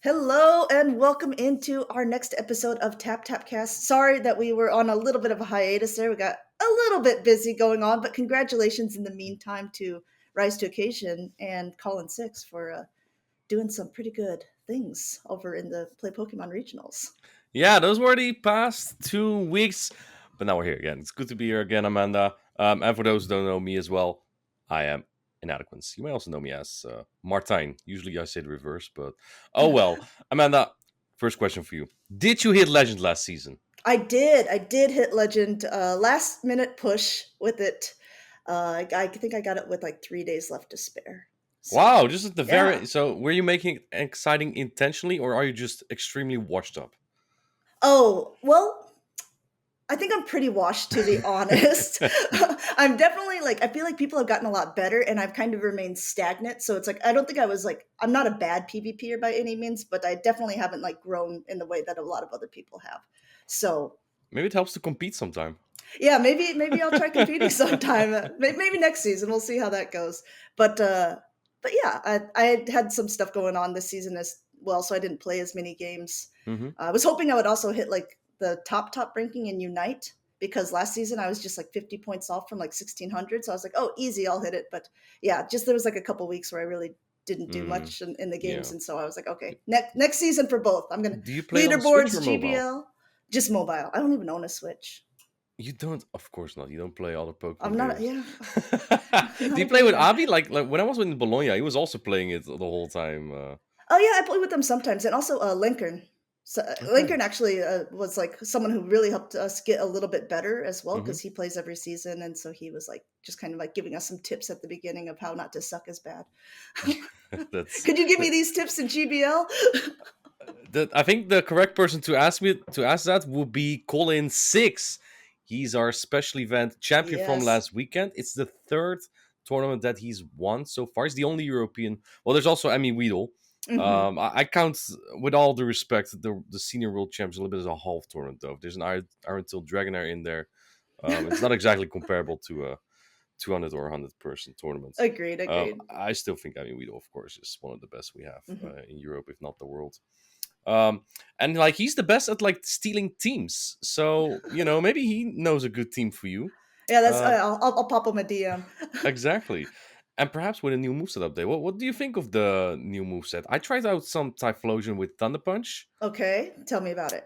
Hello and welcome into our next episode of Tap Cast. Sorry that we were on a little bit of a hiatus there. We got a little bit busy going on, but congratulations in the meantime to Rise to Occasion and Colin Six for doing some pretty good things over in the Play Pokemon regionals. Yeah, those were the past 2 weeks, but now we're here again. It's good to be here again, Amanda. And for those who don't know me as well, I am Inadequance. You may also know me as Martijn. Usually I say the reverse, but oh well. Amanda, first question for you. Did you hit Legend last season? I did hit Legend last minute push with it. I think I got it with like 3 days left to spare. So Wow, just at the yeah. very... So were you making it exciting intentionally, or are you just extremely washed up? Oh well, I think I'm pretty washed, to be honest. I'm definitely like, I feel like people have gotten a lot better and I've kind of remained stagnant. So it's like, I don't think I was like, I'm not a bad PvPer by any means, but I definitely haven't like grown in the way that a lot of other people have. So Maybe it helps to compete sometime. yeah, maybe I'll try competing sometime. Maybe next season. We'll see how that goes. But yeah, I had some stuff going on this season as well, so I didn't play as many games. Mm-hmm. I was hoping I would also hit like the top ranking in Unite because last season I was just like 50 points off from like 1600. So I was like, oh, easy, I'll hit it. But yeah, just there was like a couple weeks where I really didn't do Mm, much in the games, yeah. and so I was like, okay, next season for both. I'm gonna Do you play on Switch leaderboards, or mobile? GBL, just mobile. I don't even own a Switch. You don't, of course not. You don't play other I'm Pokemon not. games. Yeah, I'm Do not you a play with gamer. Abi? Like when I was in Bologna, he was also playing it the whole time. Oh yeah, I play with them sometimes, and also Lincoln. So Okay. Lincoln actually was like someone who really helped us get a little bit better as well Hmm. because he plays every season, and so he was like just kind of like giving us some tips at the beginning of how not to suck as bad. That's Could you give me that, these tips in GBL? that. I think the correct person to ask that would be Colin Six. He's our special event champion from Yes. last weekend. It's the third tournament that he's won so far. He's the only European. Well, there's also Emmy Weedle. Hmm. I count, with all the respect, the senior world champs a little bit as a half tournament though. There's an Iron Tail Dragonair in there. It's not exactly comparable to a 200 or 100-person tournament. Agreed. Agreed. I still think Amiwido, of course, is one of the best we have Hmm. in Europe, if not the world. And like he's the best at like stealing teams. So maybe he knows a good team for you. Yeah, that's. Um, I'll pop him a DM. exactly. And perhaps with a new moveset update. What do you think of the new moveset? I tried out some Typhlosion with Thunder Punch. Okay, tell me about it.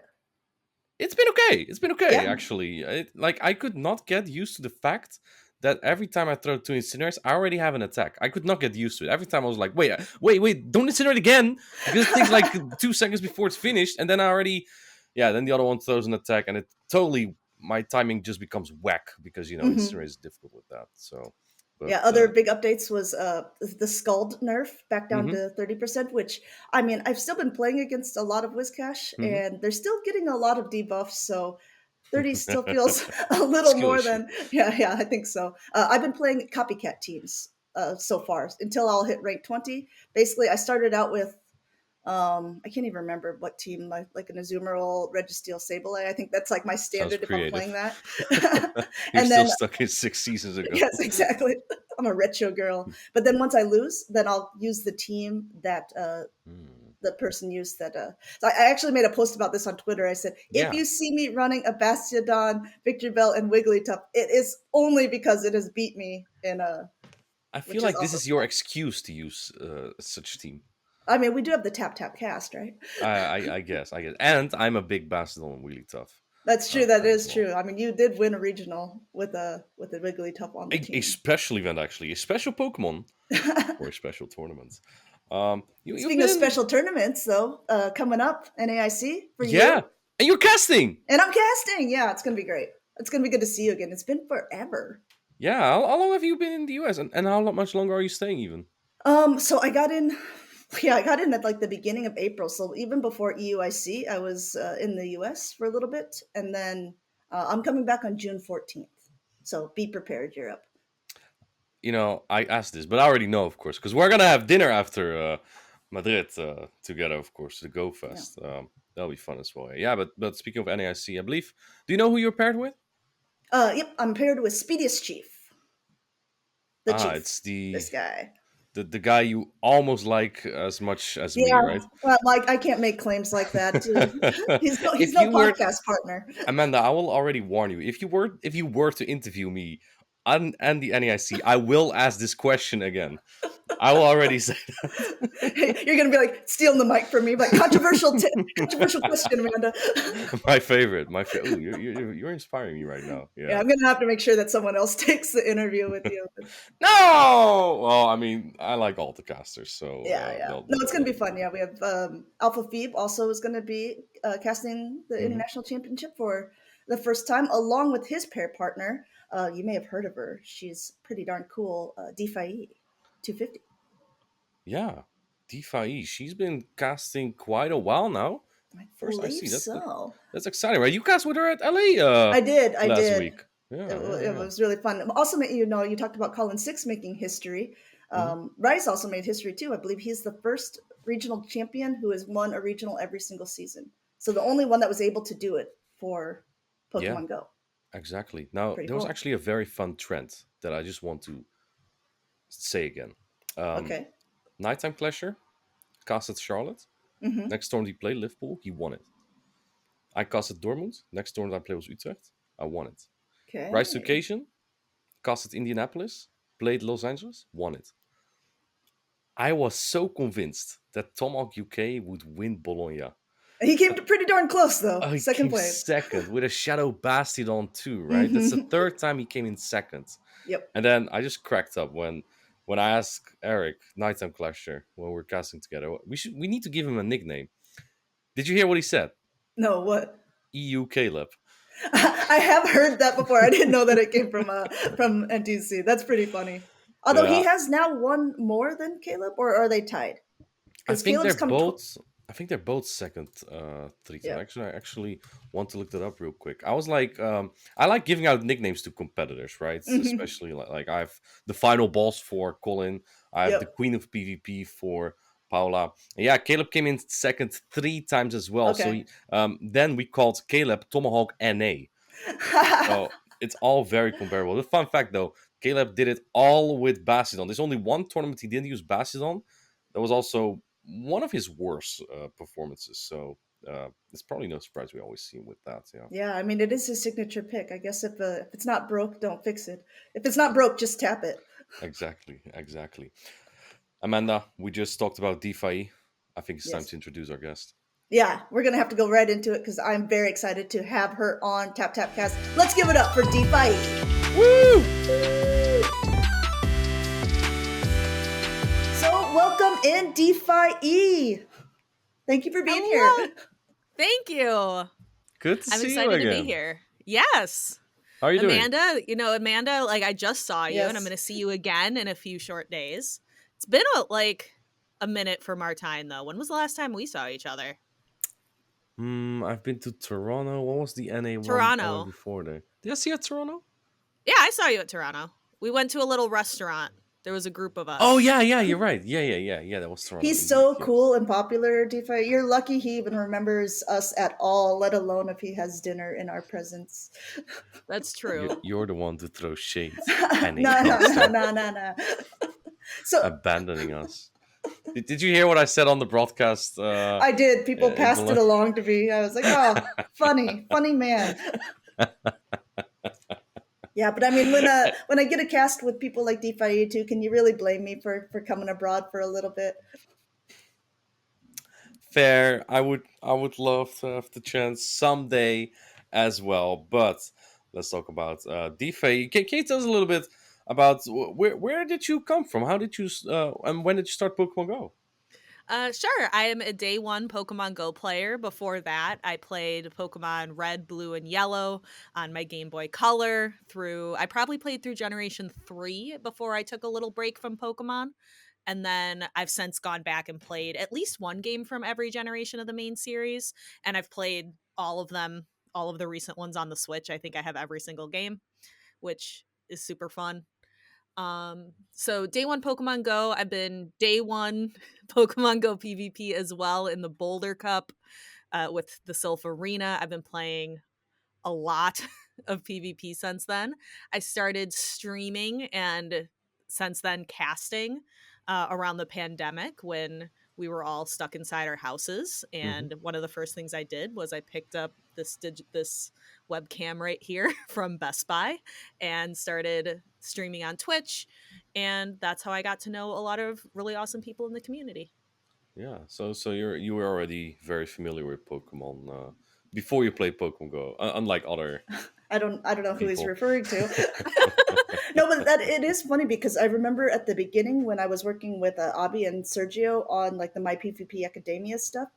It's been okay. It's been okay, Yeah. actually. Like I could not get used to the fact that every time I throw two incinerators, I already have an attack. I could not get used to it. Every time I was like, wait, don't incinerate again, because it takes like 2 seconds before it's finished, and then I already, yeah, then the other one throws an attack, and it totally, my timing just becomes whack because Hmm. incinerate is difficult with that. So, but Yeah, other big updates was the Scald nerf back down mm-hmm, to 30%, which I mean, I've still been playing against a lot of Wizcash mm-hmm. and they're still getting a lot of debuffs, so 30 still feels a little Skill more issue. than yeah, I think so. I've been playing copycat teams so far until I'll hit rank 20. Basically, I started out with I can't even remember what team, like an Azumarill, Registeel, Sableye. I think that's like my Sounds standard if I'm playing creative. that. You're And still then stuck in 6 seasons ago. yes, exactly. I'm a retro girl. But then once I lose, then I'll use the team that Hmm. the person used that so I actually made a post about this on Twitter. I said, if Yeah, you see me running a Bastiodon, Victor Bell, and Wigglytuff, it is only because it has beat me in a I feel which is like this also is your excuse to use such team. I mean, we do have the tap cast, right? I guess, and I'm a big Bastion and Wheelie Tough That's true. That fan as is well. true. I mean, you did win a regional with a Wigglytuff on the A team. special event, actually, a special Pokemon for a special tournament. You've Speaking of been, special tournaments, though, coming up NAIC for yeah, you, and you're casting. and I'm casting. Yeah, it's gonna be great. It's gonna be good to see you again. It's been forever. Yeah, how long have you been in the US, and much longer are you staying even? So I got in. Yeah, I got in at like the beginning of April. So even before EUIC, I was in the US for a little bit, and then I'm coming back on June 14th. So be prepared, Europe. I asked this, but I already know, of course, because we're gonna have dinner after Madrid together, of course, the Go Yeah. Fest. That'll be fun as well. Yeah, but speaking of NAIC, I believe. Do you know who you're paired with? Yep. I'm paired with Speediest Chief, the Ah, Chief. it's the This guy. the guy you almost like as much as me, Yeah, right? well, like I can't make claims like that. He's If no you were podcast partner. Amanda, I will already warn you. If you were to interview me on the NEIC, I will ask this question again. I will already say You're gonna be like stealing the mic from me, like controversial question, Amanda. my favorite. My favorite. You're inspiring me right now. Yeah, Yeah. I'm gonna have to make sure that someone else takes the interview with you. No. Well, I mean, I like all the casters, so Yeah, yeah. No, it's gonna be fun. Yeah, we have Alpha Phoebe also is gonna be casting the Mhm. international championship for the first time, along with his pair partner. You may have heard of her. She's pretty darn cool. Dphie, 250. Yeah, Dphie. She's been casting quite a while now. I First I believe see. so. That's exciting, right? You cast with her at LA I did. I last did. week. Yeah, It yeah, was really fun. Also, you know, you talked about Colin Six making history. yeah. Rice also made history too. I believe he's the first regional champion who has won a regional every single season. So the only one that was able to do it for Yeah, Pokemon Go. exactly. Now Pretty there was cool. actually a very fun trend that I just want to say again. Um, Okay. Nighttime Clasher casted Charlotte. Mm-hmm. Next tournament he played Liverpool, he won it. I casted Dortmund. Next tournament I played was Utrecht. I won it. Rise to Okay. Occasion casted Indianapolis, played Los Angeles, won it. I was so convinced that Tomahawk UK would win Bologna. He came to pretty darn close though. He Second came place. second with a Shadow Bastidon too, right? That's the Mm-hmm. third time he came in second. Yep. And then I just cracked up when I asked Eric, Nighttime Clasher, when we're casting together, we need to give him a nickname. Did you hear what he said? No, what? EU Caleb. I have heard that before. I didn't know that it came from NTC. That's pretty funny. Although he Yeah, has now won more than Caleb, or are they tied? I Because think they're Caleb's come. both. I think they're both second treated. Yeah. Actually, I actually want to look that up real quick. I was like, I like giving out nicknames to competitors, right? Hmm. Especially like I have the final boss for Colin. I have the Yep. Queen of PvP for Paula. And yeah, Caleb came in second three times as well. So Okay. then we called Caleb Tomahawk NA. So it's all very comparable. The fun fact though, Caleb did it all with Bastidon. There's only one tournament he didn't use Bastidon. That was also one of his worst performances. So it's probably no surprise we always see him with that. Yeah, Yeah, I mean, it is his signature pick. I guess if it's not broke, don't fix it. If it's not broke, just tap it. exactly, exactly. Amanda, we just talked about Dphie. I think it's time Yes. to introduce our guest. Yeah, we're gonna have to go right into it because I'm very excited to have her on Tap Tap Cast. Let's give it up for Dphie. Woo! So welcome in, Dphie. Thank you for being here. Hello. Thank you. Good to I'm see you excited to be again. here. Yes. How are you doing? Amanda, like I just saw you and I'm Yes. going to see you again in a few short days. It's been a minute for Martijn though. When was the last time we saw each other? I've been to Toronto. What was the NA one I went Toronto. before there? Did I see you at Toronto? Yeah, I saw you at Toronto. We went to a little restaurant. There was a group of us. Oh yeah, you're right. Yeah. That was Toronto. He's Indeed, so yes. cool and popular, Dphie. You're lucky he even remembers us at all, let alone if he has dinner in our presence. That's true. You're the one to throw shade. No, Penny no, no, Costa, no, no, no. So abandoning us. Did you hear what I said on the broadcast? I did. People In passed it Bologna? along to me. I was like, oh, funny man. Yeah, but I mean, when I get a cast with people like Dphie too, can you really blame me for coming abroad for a little bit? Fair. I would love to have the chance someday as well. But let's talk about Dphie. Can you tell us a little bit about where did you come from? How did you and when did you start Pokemon Go? Sure. I am a day one Pokemon Go player. Before that, I played Pokemon Red, Blue, and Yellow on my Game Boy Color I probably played through Generation 3 before I took a little break from Pokemon. And then I've since gone back and played at least one game from every generation of the main series. And I've played all of them, all of the recent ones on the Switch. I think I have every single game, which is super fun. So day one Pokemon Go, I've been day one Pokemon Go PvP as well in the Boulder Cup with the Sylph Arena. I've been playing a lot of PvP since then. I started streaming and since then casting around the pandemic when we were all stuck inside our houses. And one of the first things I did was I picked up this webcam right here from Best Buy and started streaming on Twitch. And that's how I got to know a lot of really awesome people in the community. Yeah. So you were already very familiar with Pokemon before you played Pokemon Go, unlike other I don't know who he's people. referring to. No, but that it is funny because I remember at the beginning when I was working with Abby and Sergio on like the My PvP Academia stuff.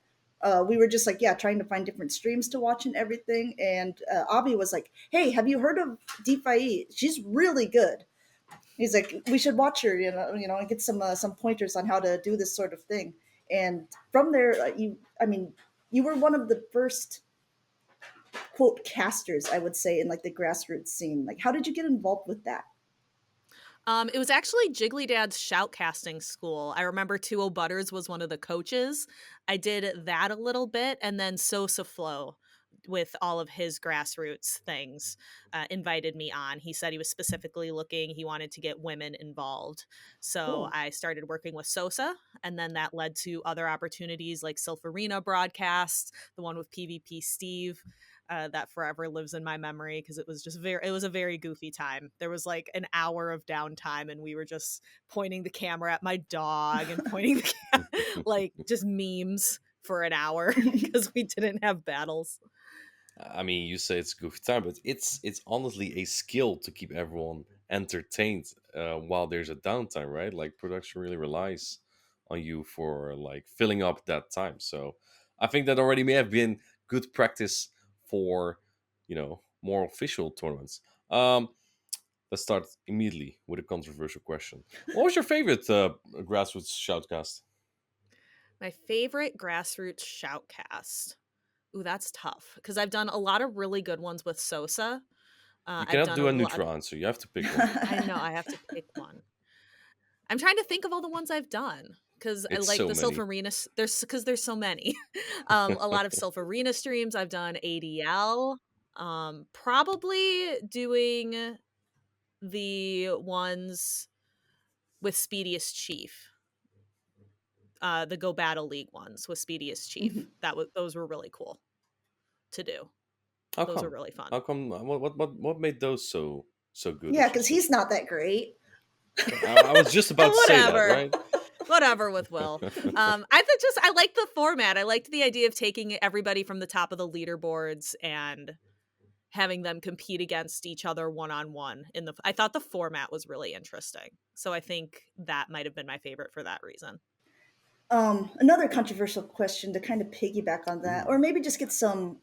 We were just like, yeah, trying to find different streams to watch and everything. And Abby was like, "Hey, have you heard of Dphie? She's really good." He's like, "We should watch her, and get some pointers on how to do this sort of thing." And from there, you were one of the first quote casters, I would say, in like the grassroots scene. Like, how did you get involved with that? It was actually Jiggly Dad's shoutcasting school. I remember 2 Butters was one of the coaches. I did that a little bit, and then Sosa Flow with all of his grassroots things invited me on. He said he was specifically looking, he wanted to get women involved. So Cool. I started working with Sosa, and then that led to other opportunities like Sylph Arena broadcasts, the one with PvP Steve. That forever lives in my memory because it was a very goofy time. There was like an hour of downtime and we were just pointing the camera at my dog and pointing like just memes for an hour because we didn't have battles. I mean, you say it's a goofy time, but it's honestly a skill to keep everyone entertained while there's a downtime, right? Like production really relies on you for like filling up that time. So I think that already may have been good practice for more official tournaments. Let's start immediately with a controversial question. What was your favorite grassroots shoutcast? My favorite grassroots shoutcast. Ooh, that's tough because I've done a lot of really good ones with Sosa. You I've cannot done do a a lot. neutral answer. You have to pick one. I know I have to pick one. I'm trying to think of all the ones I've done because I It's like so the Sylph many. Arena. There's so many. A lot of Sylph Arena streams. I've done ADL. Probably doing the ones with Speediest Chief. The Go Battle League ones with Speediest Chief. Those were really cool to do. How Those were come? really fun. How come? What made those so good? Yeah, Would you because say? he's not that great. I was just about to say that, Whatever. right? Whatever with Will. I like the format. I liked the idea of taking everybody from the top of the leaderboards and having them compete against each other one-on-one I thought the format was really interesting. So I think that might have been my favorite for that reason. Another controversial question to kind of piggyback on that, Ooh. or maybe just get some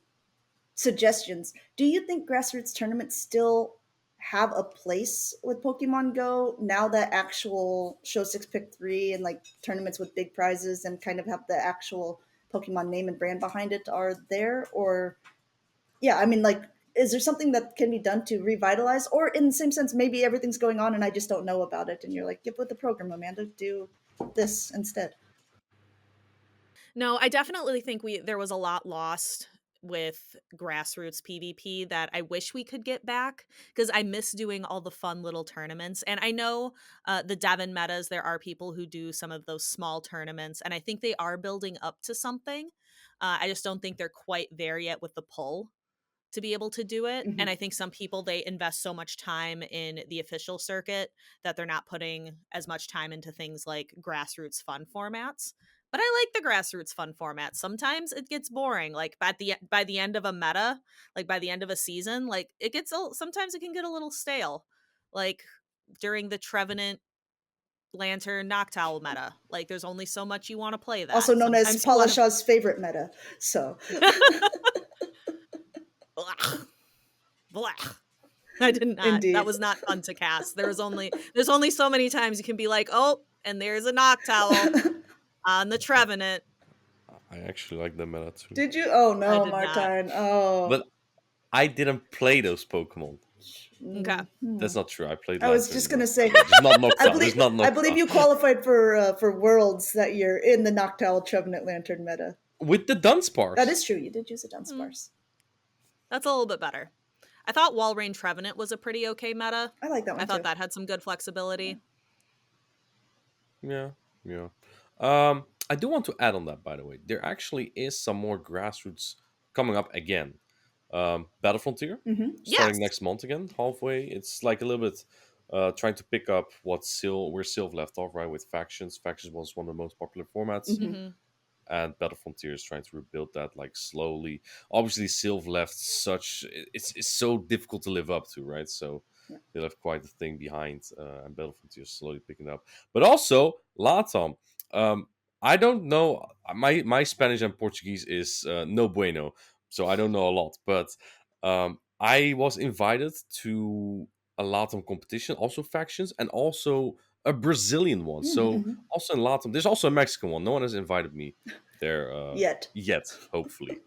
suggestions. Do you think grassroots tournaments still have a place with Pokemon Go now that actual Show 6 Pick 3 and like tournaments with big prizes and kind of have the actual Pokemon name and brand behind it are there? Or, yeah, I mean, like, is there something that can be done to revitalize? Or, in the same sense, maybe everything's going on and I just don't know about it. And you're like, get with the program, Amanda, do this instead. No, I definitely think there was a lot lost with grassroots PvP that I wish we could get back because I miss doing all the fun little tournaments. And I know the Devon metas, there are people who do some of those small tournaments, and I think they are building up to something. I just don't think they're quite there yet with the pull to be able to do it. And Mm-hmm. I think some people, they invest so much time in the official circuit that they're not putting as much time into things like grassroots fun formats. But I like the grassroots fun format. Sometimes it gets boring. Like by the end of a meta, like by the end of a season, like sometimes it can get a little stale. Like during the Trevenant Lantern Noctowl meta, like there's only so much you want to play that. Also known as Sometimes you want to Palashaw's favorite meta. So, Blah. Blah. I did not. That indeed. was not fun to cast. There's only so many times you can be like, oh, and there's a Noctowl on the Trevenant. I actually like the meta too, Did you? Oh I no, did not. Martijn. Oh. but I didn't play those Pokemon. Okay. That's not true. I played I was just Lantern, gonna say, just not I Noctowl. There's believe not I believe Noctowl you qualified for Worlds that year in the Noctowl Trevenant Lantern meta. with the That Dunsparce. is true. You did use a Hmm. Dunsparce. That's a little bit better. I thought Walrein Trevenant was a pretty okay meta. I like that I one thought too. that had some good flexibility. Yeah, yeah. I do want to add on that, by the way. There actually is some more grassroots coming up again. Battle Frontier Yes. starting next month again, halfway. It's like a little bit trying to pick up what where Civ left off, right? With factions. Factions was one of the most popular formats, Hmm. Hmm. and Battle Frontier is trying to rebuild that like slowly. Obviously, Civ left it's so difficult to live up to, right? So Yeah. they left quite a thing behind, and Battle Frontier is slowly picking up. But also, Latam. Um, I don't know. My Spanish and Portuguese is no bueno, so I don't know a lot. But I was invited to a Latam competition, also factions, and also a Brazilian one. So Hmm. also in Latam, there's also a Mexican one. No one has invited me there Yet. yet. Hopefully.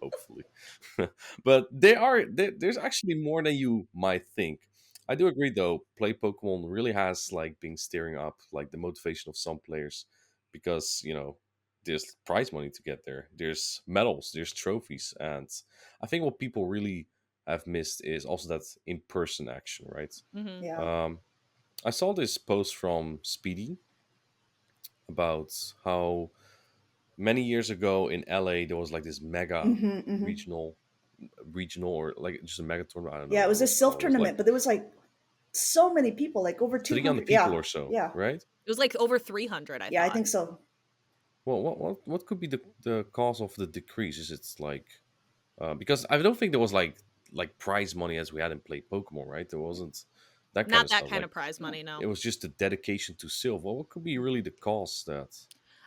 But there's actually more than you might think. I do agree though. Play Pokemon really has like been steering up like the motivation of some players because there's prize money to get there. There's medals, there's trophies, and I think what people really have missed is also that in-person action, right? Hmm. Yeah. Um, I saw this post from Speedy about how many years ago in LA there was like this mega Hmm. Hmm. regional regional or like just a mega tournament. I don't know Yeah, it what was it a was self called. It was like tournament, but there was like so many people, like over 300 200. people Yeah. or so, Yeah. right? It was like over 300, I Yeah, I thought. think so. Well, what could be the cause of the decrease? Is it like because I don't think there was like prize money as we had in Play Pokemon, right? There wasn't that kind Not of that stuff. kind Like of prize Yeah. money, it no. was just the dedication to Silver. What could be really the cause that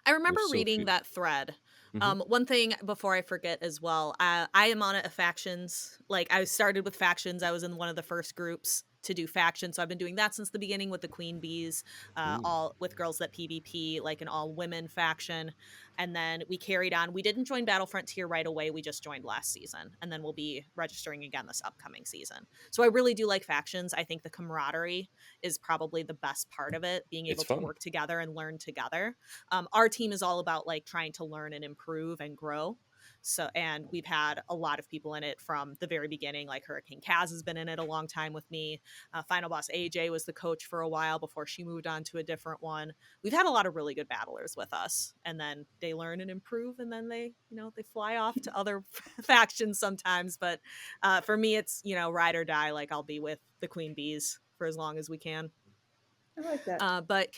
I remember there's so reading few? that thread. Hmm. One thing before I forget as well, I am on a factions. Like I started with factions. I was in one of the first groups to do factions, so I've been doing that since the beginning with the Queen Bees, Mm, all with girls that PvP, like an all women faction, and then we carried on. We didn't join Battle Frontier right away. We just joined last season, and then we'll be registering again this upcoming season. So I really do like factions. I think the camaraderie is probably the best part of it, being it's able to fun. work together and learn together. Our team is all about like trying to learn and improve and grow. So, and we've had a lot of people in it from the very beginning. Like Hurricane Kaz has been in it a long time with me. Final Boss AJ was the coach for a while before she moved on to a different one. We've had a lot of really good battlers with us, and then they learn and improve, and then they fly off to other factions sometimes. But for me, it's ride or die. Like I'll be with the Queen Bees for as long as we can. I like that. But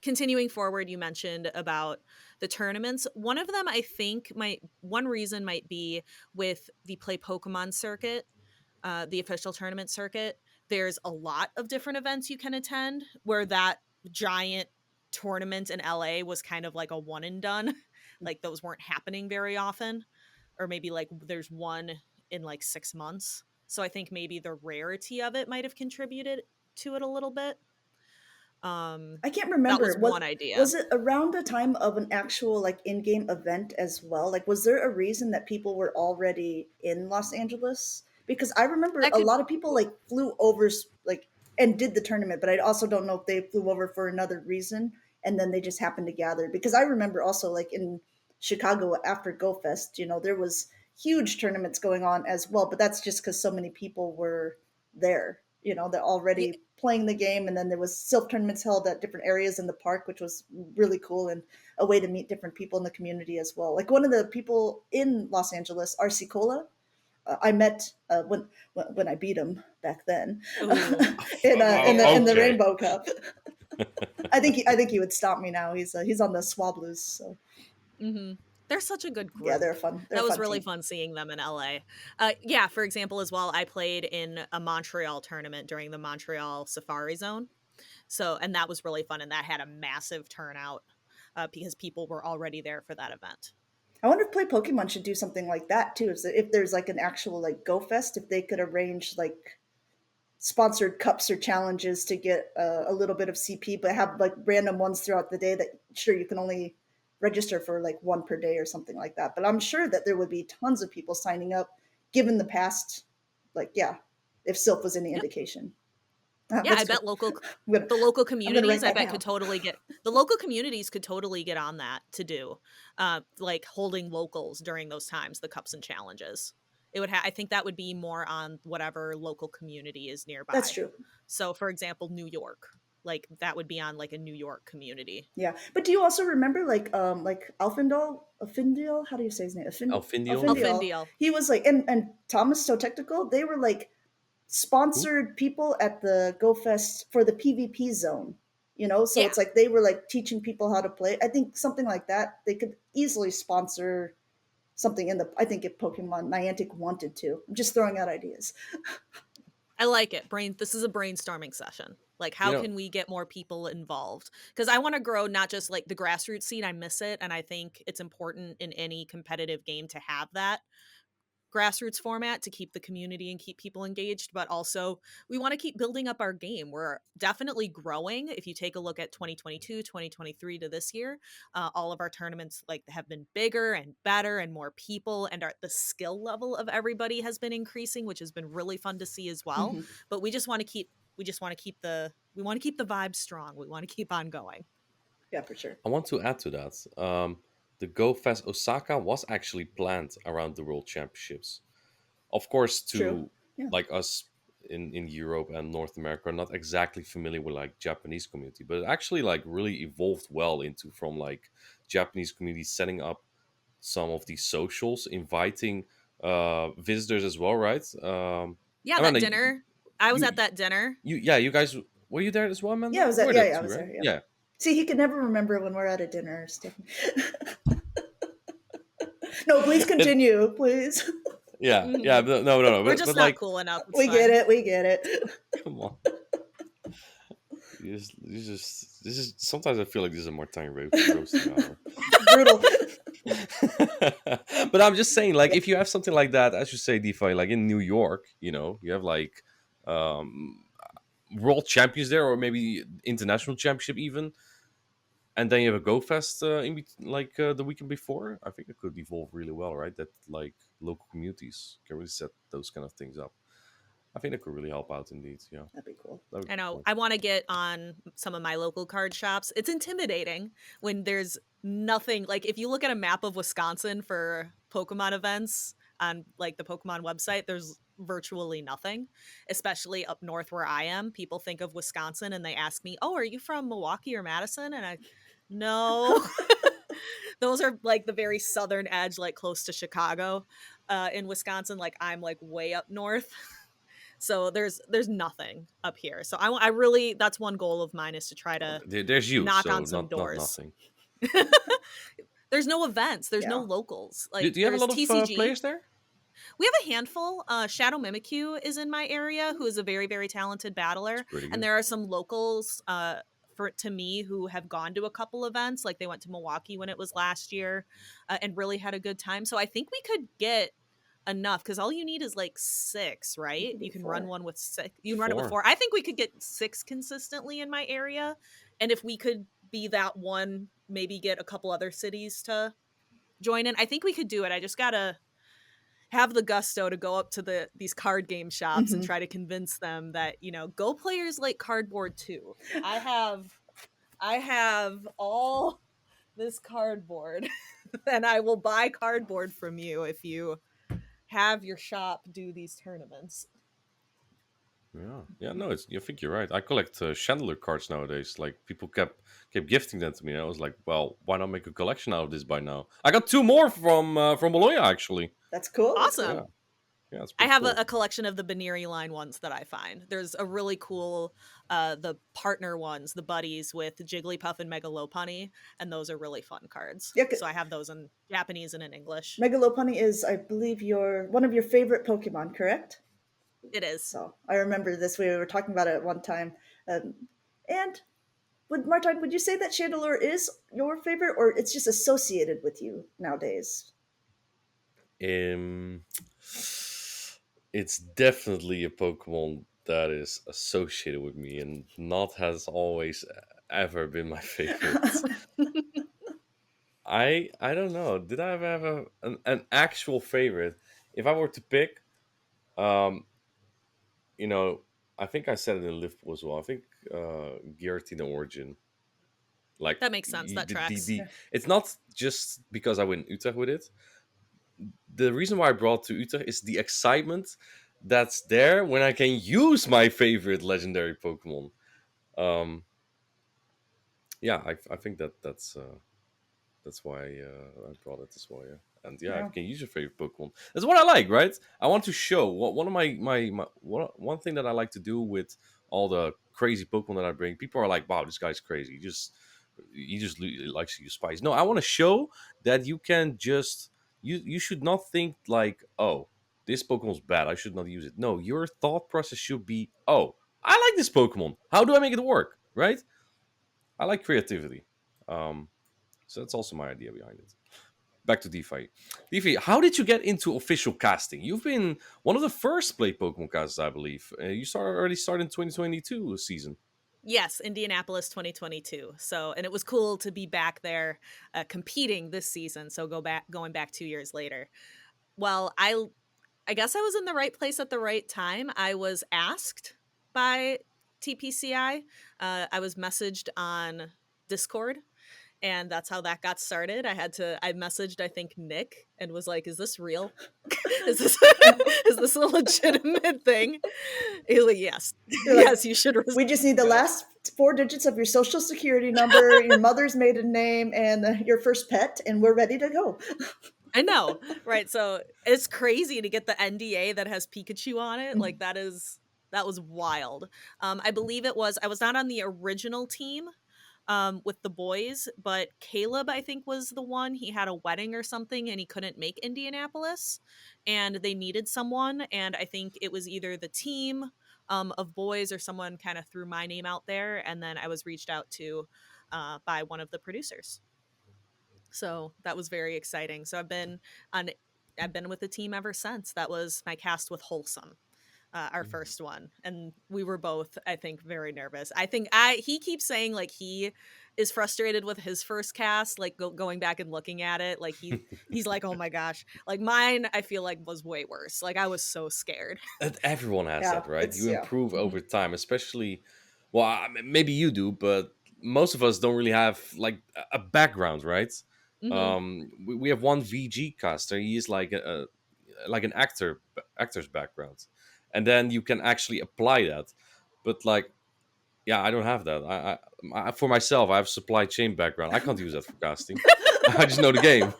continuing forward, you mentioned about the tournaments. One of them, I think, one reason might be with the Play Pokemon circuit, the official tournament circuit. There's a lot of different events you can attend. Where that giant tournament in LA was kind of like a one and done, like those weren't happening very often, or maybe like there's one in like 6 months. So I think maybe the rarity of it might have contributed to it a little bit. I can't That remember. was one idea. Was it around the time of an actual like in-game event as well? Like was there a reason that people were already in Los Angeles? Because I remember That a could lot of people like flew over like and did the tournament, but I also don't know if they flew over for another reason and then they just happened to gather. Because I remember also like in Chicago after Go Fest, there was huge tournaments going on as well, but that's just because so many people were there. They're yeah, already playing the game, and then there was self tournaments held at different areas in the park, which was really cool and a way to meet different people in the community as well. Like one of the people in Los Angeles, RC Cola, I met when I beat him back then ooh. in the Okay. Rainbow Cup. I think he would stop me now. He's on the Swablues, so Mhm. They're such a good yeah, they're group. a fun. They're That a was fun really team. fun seeing them in LA. Yeah, for example, as well, I played in a Montreal tournament during the Montreal Safari Zone. So, and that was really fun, and that had a massive turnout because people were already there for that event. I wonder if Play Pokemon should do something like that too. If there's like an actual like Go Fest, if they could arrange like sponsored cups or challenges to get a little bit of CP, but have like random ones throughout the day that sure you can only register for like one per day or something like that. But I'm sure that there would be tons of people signing up given the past, like, yeah, if Sylph was any Yep. indication. Yeah, I That's good. bet I'm gonna, the local I'm gonna communities, write I that bet could down. totally get the local communities could totally get on that to do, like holding locals during those times, the cups and challenges. I think that would be more on whatever local community is That's nearby. true. So, for example, New York. like that would be on like a New York community. Yeah, but do you also remember like Afindil? How do you say his name? Alfindial? Afindil. Elfindale. He was like, and Thomas So Technical. They were like Who? sponsored people at the Go Fest for the PvP zone. So Yeah. it's like they were like teaching people how to play. I think something like that. They could easily sponsor something in the. I think if Pokemon Niantic wanted to. I'm just throwing out ideas. I like it. This is a brainstorming session. Like, You how know, can we get more people involved? Because I want to grow not just like the grassroots scene. I miss it, and I think it's important in any competitive game to have that grassroots format to keep the community and keep people engaged, but also we want to keep building up our game. We're definitely growing. If you take a look at 2022, 2023 to this year, all of our tournaments like have been bigger and better and more people, and the skill level of everybody has been increasing, which has been really fun to see as well. Mhm. But we just want to keep the vibe strong. We want to keep on going. Yeah, for sure. I want to add to that. The Go Fest Osaka was actually planned around the World Championships. Of course, True. to Yeah. like us in Europe and North America are not exactly familiar with like Japanese community, but it actually like really evolved well into from like Japanese community setting up some of these socials, inviting visitors as well, right? Yeah, that Amanda, dinner. I was you at that dinner. yeah, you guys were you there as well, Yeah, Amanda? I was You at. were Yeah, there yeah, I too, was right? there. Yep. Yeah. See, he can never remember when we're at a dinner or stuff. No, please It- continue, please. yeah, yeah, Mhm. no, no, no, We're but just not like, cool enough. It's We get fine. it. We get it. come on. This is sometimes I feel like this is a Martijn roasting hour. Brutal. But I'm just saying, like, if you have something like that, as you say, Dphie, like in New York, you have like um, world champions there, or maybe international championship even, and then you have a Go Fest the weekend before. I think it could evolve really well, right? That like local communities can really set those kind of things up. I think it could really help out indeed. Yeah, That'd be cool. that would I be know cool. I want to get on some of my local card shops. It's intimidating when there's nothing. Like if you look at a map of Wisconsin for Pokemon events on like the Pokemon website, there's virtually nothing, especially up north where I am. People think of Wisconsin and they ask me, "Oh, are you from Milwaukee or Madison?" And I no. Those are like the very southern edge, like close to Chicago. In Wisconsin, like I'm like way up north. So there's nothing up here. So I really, that's one goal of mine, is to try Well, to there's you, knock so on some not doors. nothing. There's no events. There's no Yeah. locals. Do Like you have a there's lot of TCG. players there? We have a handful. Shadow Mimikyu is in my area, who is a very, very talented It's battler. pretty And good. there are some locals to me who have gone to a couple events. Like they went to Milwaukee when it was last year and really had a good time. So I think we could get enough, because all you need is like 6, You right? could You get can 4. run one with 6. You can run it with Four. 4. I think we could get 6 consistently in my area. And if we could be that one, maybe get a couple other cities to join in, I think we could do it. I just gotta have the gusto to go up to these card game shops and Mhm. try to convince them that, Go players like cardboard too. I have all this cardboard and I will buy cardboard from you if you have your shop do these tournaments. Yeah, yeah. No, I think you're right. I collect Chandler cards nowadays. Like people kept gifting them to me. And I was like, well, why not make a collection out of this by now? I got 2 more from Bologna actually. That's cool. That's Awesome. Yeah, cool. yeah, it's I pretty have cool. a collection of the Baneri line ones that I find. There's a really cool, the partner ones, the buddies with Jigglypuff and Megalopunny, and those are really fun cards. Yeah, So I have those in Japanese and in English. Megalopunny is, I believe, one of your favorite Pokemon, correct? It is. So I remember this. We were talking about it at one time. And Martijn, would you say that Chandelure is your favorite, or it's just associated with you nowadays? Um, it's definitely a Pokemon that is associated with me, and not has always ever been my favorite. I don't know. Did I ever have an actual favorite? If I were to pick, um, you know, I think I said it in Liverpool as well. I think Giratina Origin. Like That makes sense. That tracks. Yeah. it's not just because I went Utrecht with it. The reason why I brought to Utrecht is the excitement that's there when I can use my favorite legendary Pokemon. Yeah, I think that's why I brought it as well. Yeah, and yeah, if Yeah. you can use your favorite Pokemon, that's what I like, right? I want to show one of my one thing that I like to do with all the crazy Pokemon that I bring. People are like, "Wow, this guy's crazy. He likes to use spice." No, I want to show that you can just you should not think like, "Oh, this Pokemon's bad. I should not use it." No, your thought process should be, "Oh, I like this Pokemon. How do I make it work?" Right? I like creativity. Um, so that's also my idea behind it. Back to Dphie. Dphie, how did you get into official casting? You've been one of the first to play Pokemon casters, I believe. Already started in 2022 season. Yes, Indianapolis 2022. So, and it was cool to be back there competing this season. So going back 2 years later. Well, I guess I was in the right place at the right time. I was asked by TPCI. I was messaged on Discord, and that's how that got started. I messaged, I think, Nick, and was like, is this real? is this is this a legitimate thing? He was like, yes. They're like, Yes, you should we just need the last 4 digits of your social security number, your mother's maiden name, and your first pet, and we're ready to go. I know, right? So it's crazy to get the NDA that has Pikachu on it. Like that was wild. I believe I was not on the original team with the boys, but Caleb, I think, was the one. He had a wedding or something and he couldn't make Indianapolis, and they needed someone. And I think it was either the team of boys or someone kind of threw my name out there. And then I was reached out to by one of the producers. So that was very exciting. So on I've been with the team ever since. That was my cast with Wholesome, our first one, and we were both, I think, very nervous. I think he keeps saying like he is frustrated with his first cast, like going back and looking at it, like he's like, oh my gosh, like mine, I feel like was way worse. Like I was so scared. And everyone has Yeah, that, right? it's You yeah. improve over time, especially. Well, maybe you do, but most of us don't really have like a background, right? Hmm. We have one VG caster. He is like an actor's background, and then you can actually apply that. But like, yeah, I don't have that. For myself, I have supply chain background. I can't use that for casting. I just know the game.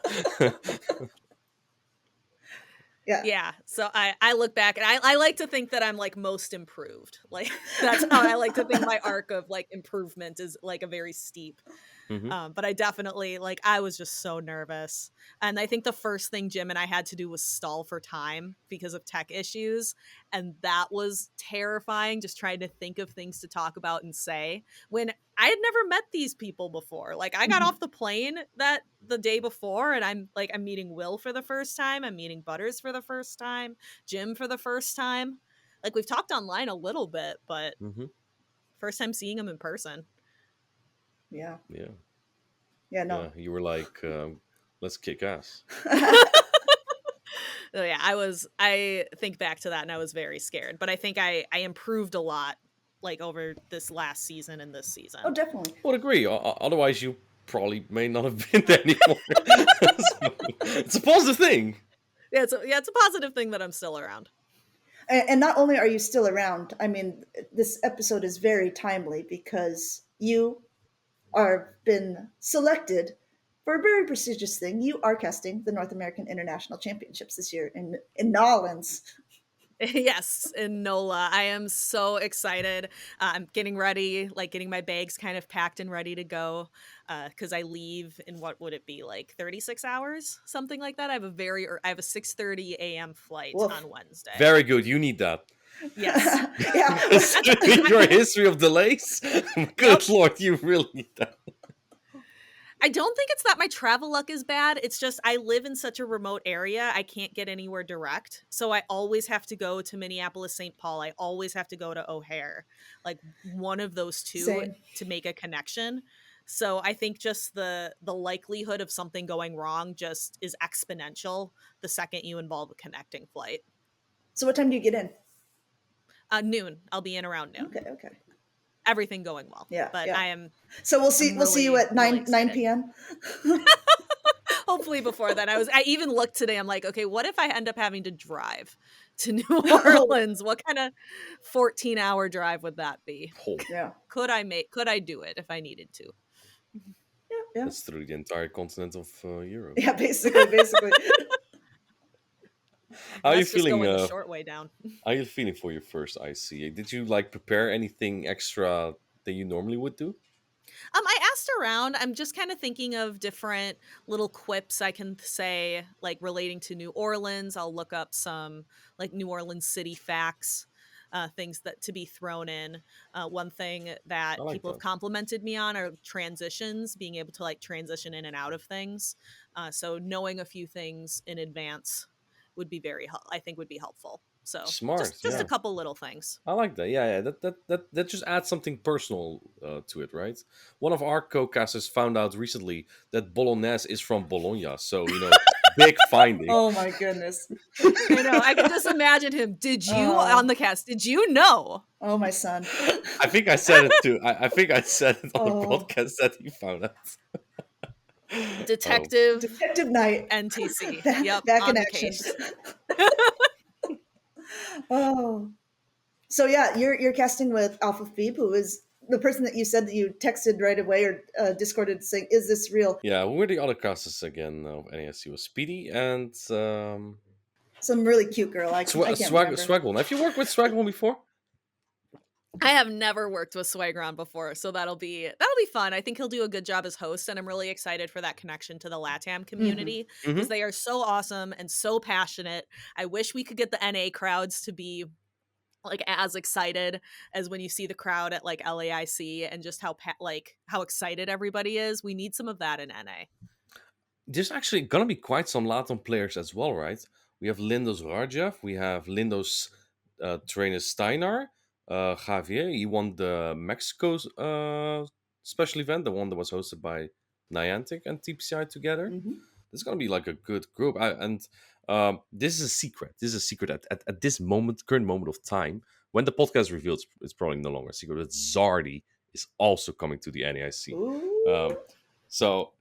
Yeah. Yeah. So I look back and I like to think that I'm like most improved. Like that's how I like to think my arc of like improvement is like a very steep. Hmm. But I definitely like I was just so nervous. And I think the first thing Jim and I had to do was stall for time because of tech issues. And that was terrifying, just trying to think of things to talk about and say when I had never met these people before. Like I got off the plane that the day before and I'm meeting Will for the first time. I'm meeting Butters for the first time, Jim for the first time. Like we've talked online a little bit, but Hmm. first time seeing him in person. Yeah. Yeah, Yeah. yeah. No. You were like, let's kick ass. So yeah, I think back to that and I was very scared. But I think I improved a lot like over this last season and this season. Oh, definitely. Would agree. Otherwise, you probably may not have been there anymore. So, it's a positive thing. Yeah, it's a positive thing that I'm still around. And not only are you still around, I mean, this episode is very timely because you are been selected for a very prestigious thing. You are casting the North American International Championships this year in Nolans. Yes, in NOLA. I am so excited. I'm getting ready, like getting my bags kind of packed and ready to go because I leave in what would it be like 36 hours, something like that. I have a 6:30 a.m. flight Woof. on Wednesday. Very good. You need that. Yes. Yeah. Your history of delays. Good Yep. lord, you really need that. I don't think it's that my travel luck is bad. It's just I live in such a remote area. I can't get anywhere direct. So I always have to go to Minneapolis, St. Paul. I always have to go to O'Hare. Like one of those two Same. to make a connection. So I think just the likelihood of something going wrong just is exponential the second you involve a connecting flight. So what time do you get in? Noon. I'll be in around noon. Okay. Everything going well. Yeah. But Yeah. So we'll see you at really 9 excited. p.m. Hopefully before then. I even looked today. I'm like, okay, what if I end up having to drive to New Orleans? What kind of 14-hour drive would that be? Oh, Yeah. Could I do it if I needed to? Yeah. That's through the entire continent of Europe. Yeah, basically. How are you That's just feeling? going the short way down. How are you feeling for your first IC? Did you like prepare anything extra that you normally would do? I asked around. I'm just kind of thinking of different little quips I can say, like relating to New Orleans. I'll look up some like New Orleans city facts, things that to be thrown in. One thing I that like people have that. complimented me on are transitions, being able to like transition in and out of things. So knowing a few things in advance would be I think would be helpful. So Smart, just a yeah. couple little things. I like that. Yeah, yeah. That just adds something personal to it, right? One of our co-casters found out recently that Bolognese is from Bologna, so big finding. Oh my goodness. I know. I can just imagine him. Did you Oh. on the cast? Did you know? Oh, my son. I think I said it too. I think I said it on the Oh. podcast that he found out. Detective Detective Knight. NTC. Back Yep, in on the action. case. Oh. So yeah, you're casting with Alpha Phoebe, who is the person that you said that you texted right away or Discorded saying, "Is this real?" Yeah, who were the other casters again of NASC? Was Speedy and Some really cute girl. I can't remember. Swagwon. Have you worked with Swagwon before? I have never worked with Swagron before, so that'll be fun. I think he'll do a good job as host, and I'm really excited for that connection to the LATAM community because they are so awesome and so passionate. I wish we could get the NA crowds to be like as excited as when you see the crowd at like LAIC and just how excited everybody is. We need some of that in NA. There's actually gonna be quite some Latin players as well, right? We have Lindos Rajev, we have Lindos trainer Steinar, Javier. He won the Mexico's special event, the one that was hosted by Niantic and TPCI together. Mhm. There's gonna be like a good group, and this is a secret. This is a secret at this current moment of time. When the podcast reveals, it's probably no longer a secret. That Zardi is also coming to the NAIC. Ooh. So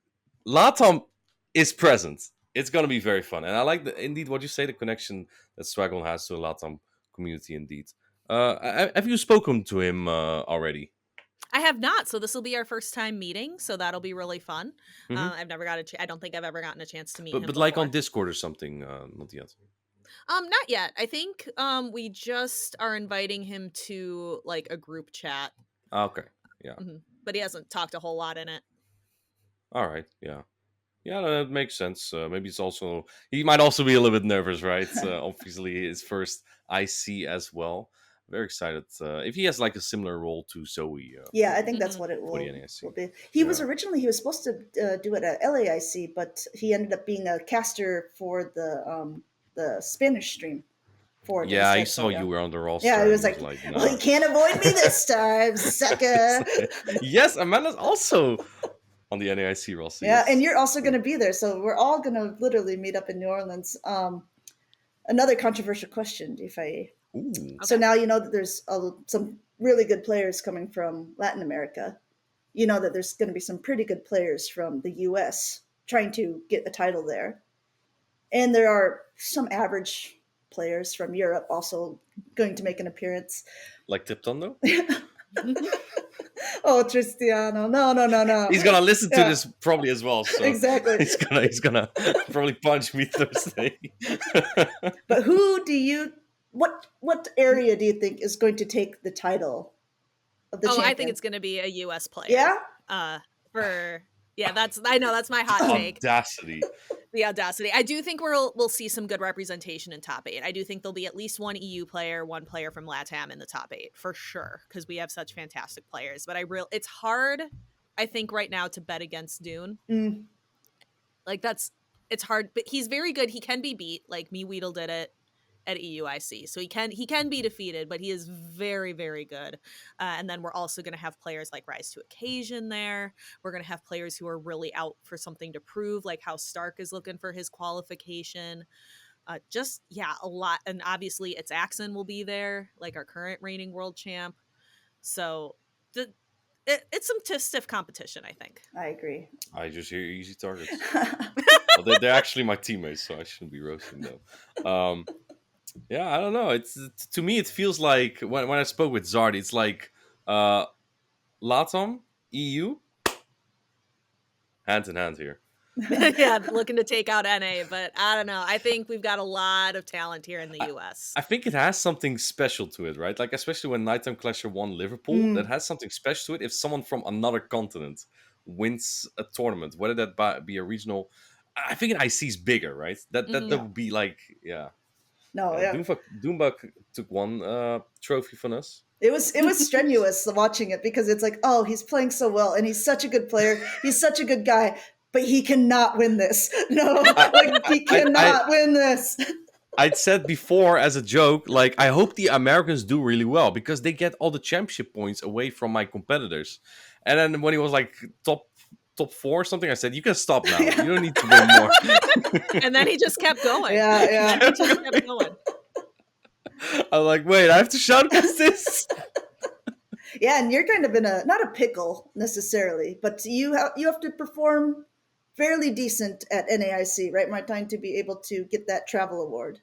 Latam is present. It's gonna be very fun, and I like indeed what you say. The connection that Swagon has to the Latam community, indeed. Have you spoken to him already? I have not, so this will be our first time meeting, so that'll be really fun. Mhm. I've never got I don't think I've ever gotten a chance to meet him But like before. on Discord or something, not yet. Not yet. I think we just are inviting him to like a group chat. Okay, yeah. But he hasn't talked a whole lot in it. All right, yeah. Yeah, that makes sense. Maybe it's also he might also be a little bit nervous, right? Obviously, his first IC as well. Very excited. If he has like a similar role to Zoe. Yeah, I think that's what it For will, the NAC. will be. He was Yeah. originally supposed to do it at LAIC, but he ended up being a caster for the Spanish stream for it Yeah, I instead. saw So, you were on the roster. Yeah, he and was like, nah. "Well, he can't avoid me this time, sucker." Yes, Amanda's also on the NAIC roster. Yeah, yes. and you're also going to be there, so we're all going to literally meet up in New Orleans. Another controversial question, Dphie. Ooh. So now you know that there's some really good players coming from Latin America. You know that there's going to be some pretty good players from the U.S. trying to get a title there, and there are some average players from Europe also going to make an appearance. Like Tiptondo? Oh, Tristiano! No! He's gonna listen to Yeah. this probably as well. So Exactly. He's gonna probably punch me Thursday. But what area do you think is going to take the title of the champion? I think it's going to be a US player. Yeah? I know that's my hot take. Audacity. The audacity. I do think we'll see some good representation in top 8. I do think there'll be at least one EU player, one player from LATAM in the top 8 for sure because we have such fantastic players. But it's hard, I think, right now to bet against Dune. Like it's hard, but he's very good. He can be beat. Like Me Weedle did it at EUIC, so he can be defeated, but he is very, very good. And then we're also going to have players like Rise to Occasion there. We're going to have players who are really out for something to prove, like how Stark is looking for his qualification. A lot. And obviously it's Axon will be there, like our current reigning world champ. So it's some stiff competition, I think. I agree. I just hear easy targets. Well, they're actually my teammates, so I shouldn't be roasting them. Yeah, I don't know. It's to me, it feels like when I spoke with Zardi, it's like Latam, EU, hand in hand here. Yeah, looking to take out NA, but I don't know. I think we've got a lot of talent here in the US. I think it has something special to it, right? Like, especially when Nighttime Clasher won Liverpool, that has something special to it. If someone from another continent wins a tournament, whether that be a regional, I think an IC is bigger, right? That would be like, yeah. No, yeah. Doombug took one trophy from us. It was strenuous watching it because it's like, oh, he's playing so well and he's such a good player. He's such a good guy, but he cannot win this. No, like he cannot win this. I'd said before as a joke, like, I hope the Americans do really well because they get all the championship points away from my competitors. And then when he was like top 4 or something, I said, you can stop now. You don't need to win more. And then he just kept going. Yeah. He just kept going. I'm like, wait, I have to shoutcast this? Yeah, and you're kind of in not a pickle necessarily, but you have to perform fairly decent at NAIC, right, Martijn, to be able to get that travel award.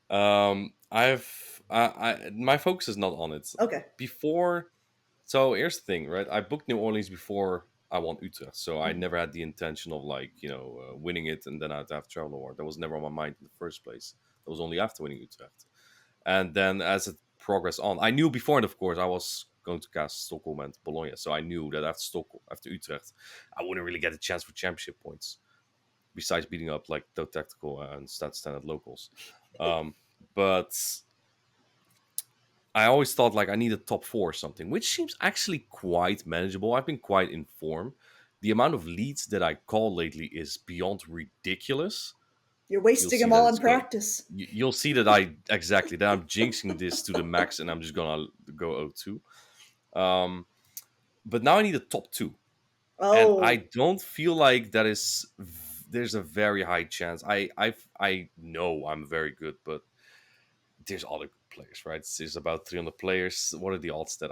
My focus is not on it. Okay. So here's the thing, right? I booked New Orleans before I won Utrecht, so I never had the intention of winning it and then I'd have travel award. That was never on my mind in the first place. That was only after winning Utrecht. And then as it progressed on, I knew beforehand, of course, I was going to cast Stockholm and Bologna, so I knew that after Utrecht, I wouldn't really get a chance for championship points, besides beating up like the tactical and standard locals. But I always thought like I needed top 4 or something, which seems actually quite manageable. I've been quite informed. The amount of leads that I call lately is beyond ridiculous. You're wasting them all in practice. You'll see that I'm jinxing this to the max and I'm just gonna go 0-2. But now I need a top 2. Oh. And I don't feel like there's a very high chance. I know I'm very good, but there's other players, right? There's about 300 players. What are the odds that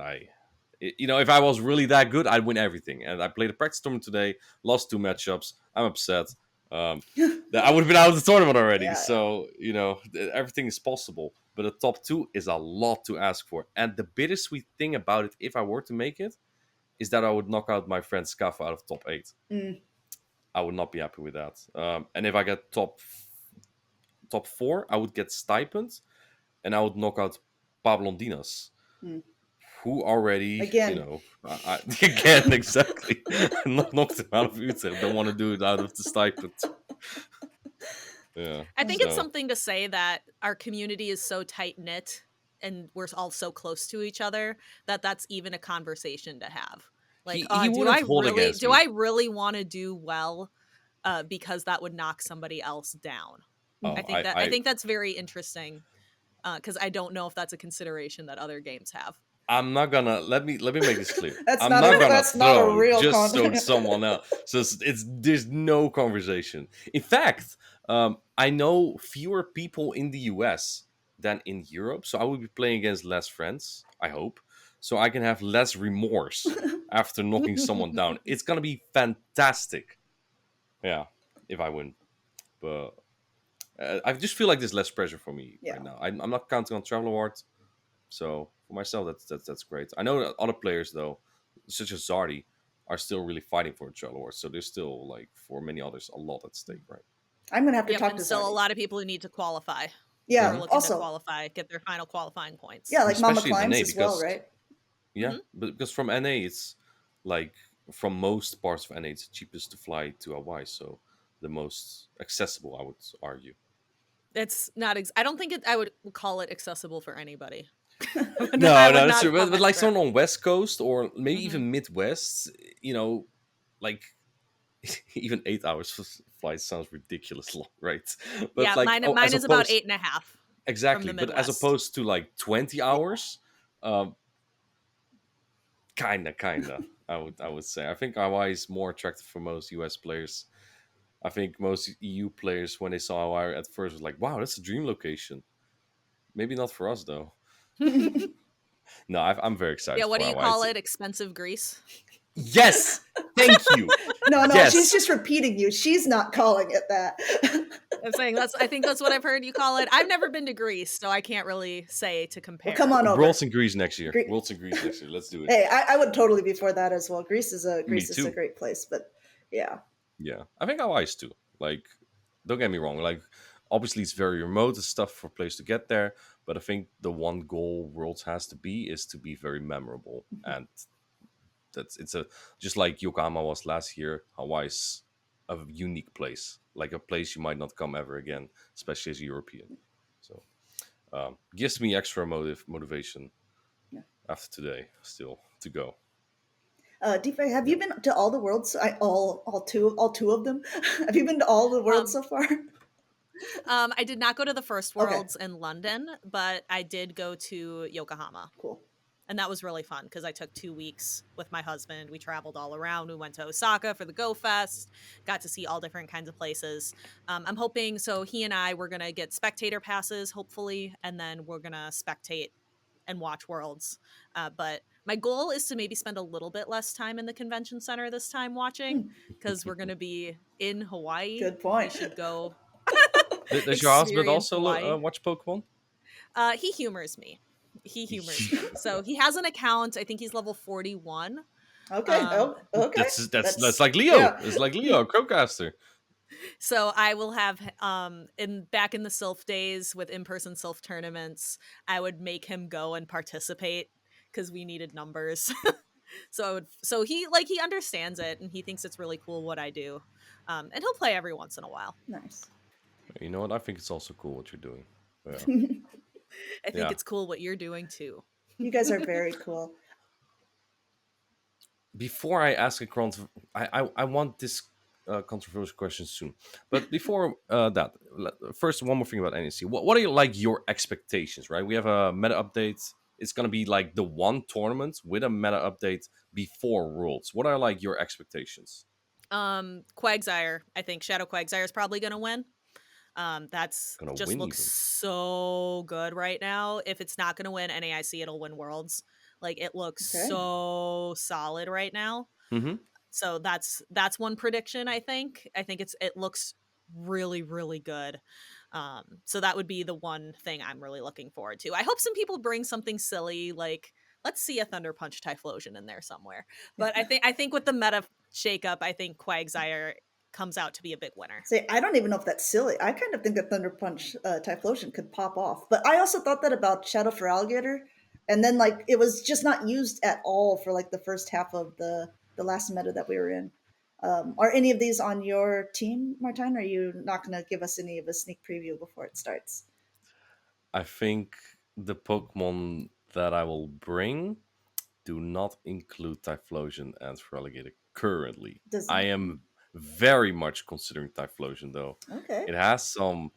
if I was really that good, I'd win everything. And I played a practice tournament today, lost 2 matchups. I'm upset. That I would have been out of the tournament already. Yeah. So, everything is possible. But a top 2 is a lot to ask for. And the bittersweet thing about it, if I were to make it, is that I would knock out my friend Skafa out of top 8. I would not be happy with that. And if I get top 4, I would get stipend. And I would knock out Pablondinas, who already, again, again, exactly, knocked him out of Utrecht. Don't want to do it out of the stipend. Yeah, I think it's something to say that our community is so tight knit, and we're all so close to each other that that's even a conversation to have. Like, do I really want to do well? Because that would knock somebody else down. I think that's very interesting. Because I don't know if that's a consideration that other games have. I'm not gonna let me make this clear. I'm not gonna throw a real just so someone else. So there's no conversation. In fact, I know fewer people in the US than in Europe, so I will be playing against less friends. I hope, so I can have less remorse after knocking someone down. It's gonna be fantastic. Yeah, if I win, but. I just feel like there's less pressure for me right now. I'm not counting on travel awards, so for myself that's great. I know that other players though, such as Zardy, are still really fighting for a travel award. So there's still like for many others a lot at stake, right? I'm gonna have to talk to still a lot of people who need to qualify. Yeah, looking to qualify, get their final qualifying points. Yeah, like Mama Climbs as well, right? Yeah, but because from NA it's like from most parts of NA it's the cheapest to fly to Hawaii, so the most accessible, I would argue. It's not. I don't think I would call it accessible for anybody. no, that's true. But like someone on West Coast or maybe even Midwest, like even 8 hours flight sounds ridiculous long, right? But yeah, like, mine is about 8.5. Exactly, but as opposed to like 20 hours, kinda. I would say. I think Hawaii is more attractive for most US players. I think most EU players, when they saw Hawaii at first, was like, wow, that's a dream location. Maybe not for us, though. No, I'm very excited. Yeah, what do you call it? Expensive Greece? Yes! Thank you! No, yes. She's just repeating you. She's not calling it that. I'm saying I think that's what I've heard you call it. I've never been to Greece, so I can't really say to compare. Well, come on over. Worlds in Greece next year. Worlds in Greece next year. Let's do it. Hey, I would totally be for that as well. Greece is a great place, but Yeah. Yeah, I think Hawaii's too. Like, don't get me wrong. Like, obviously, it's very remote and stuff for players to get there. But I think the one goal Worlds has to be is to be very memorable, and it's a just like Yokohama was last year. Hawaii's a unique place, like a place you might not come ever again, especially as a European. So, gives me extra motivation Yeah. after today still to go. Dphie, have Yeah. you been to all the worlds? All two of them. Have you been to all the worlds Um, so far? I did not go to the first Okay, Worlds in London, but I did go to Yokohama. cool. And that was really fun because I took 2 weeks with my husband. We traveled all around. We went to Osaka for the Go Fest, got to see all different kinds of places. I'm hoping, so he and I, we're going to get spectator passes, hopefully, and then we're going to spectate and watch Worlds. But my goal is to maybe spend a little bit less time in the convention center this time watching because we're going to be in Hawaii. Good We point. should go Does your husband experience also Hawaii. watch Pokemon? He humors me. He humors me. So he has an account. I think he's level 41. Okay. Um, Oh, okay. That's like Leo. Yeah. It's like Leo, Crowcaster. so I will have in back in the Sylph days with in-person Sylph tournaments, I would make him go and participate because we needed numbers. So he understands it and he thinks it's really cool what I do. And he'll play every once in a while. Nice. You know what? I think it's also cool what you're doing. Yeah. I think Yeah. it's cool what you're doing too. You guys are very cool. Before I ask a I want this controversial question soon. But before that, first one more thing about NEC. What are like your expectations? Right, we have a meta update. It's gonna be like the one tournament with a meta update before Worlds. What are like your expectations? Quagsire. I think Shadow Quagsire is probably gonna win. That's Gonna just win looks even? so good right now. If it's not going to win NAIC, it'll win Worlds. Like it looks Okay. so solid right now. Mm-hmm. So that's one prediction. I think it looks really really good. So that would be the one thing I'm really looking forward to. I hope some people bring something silly like let's see a Thunder Punch Typhlosion in there somewhere. But I think with the meta shakeup, I think Quagsire comes out to be a big winner. See, I don't even know if that's silly. I kind of think that Thunder Punch Typhlosion could pop off. But I also thought that about Shadow for Alligator. And then, like, it was just not used at all for, like, the first half of the last meta that we were in. Are any of these on your team, Martijn? Are you not going to give us any of a sneak preview before it starts? I think the Pokemon that I will bring do not include Typhlosion and Feraligatr currently. Does I am very much considering Typhlosion though. Okay. It has some.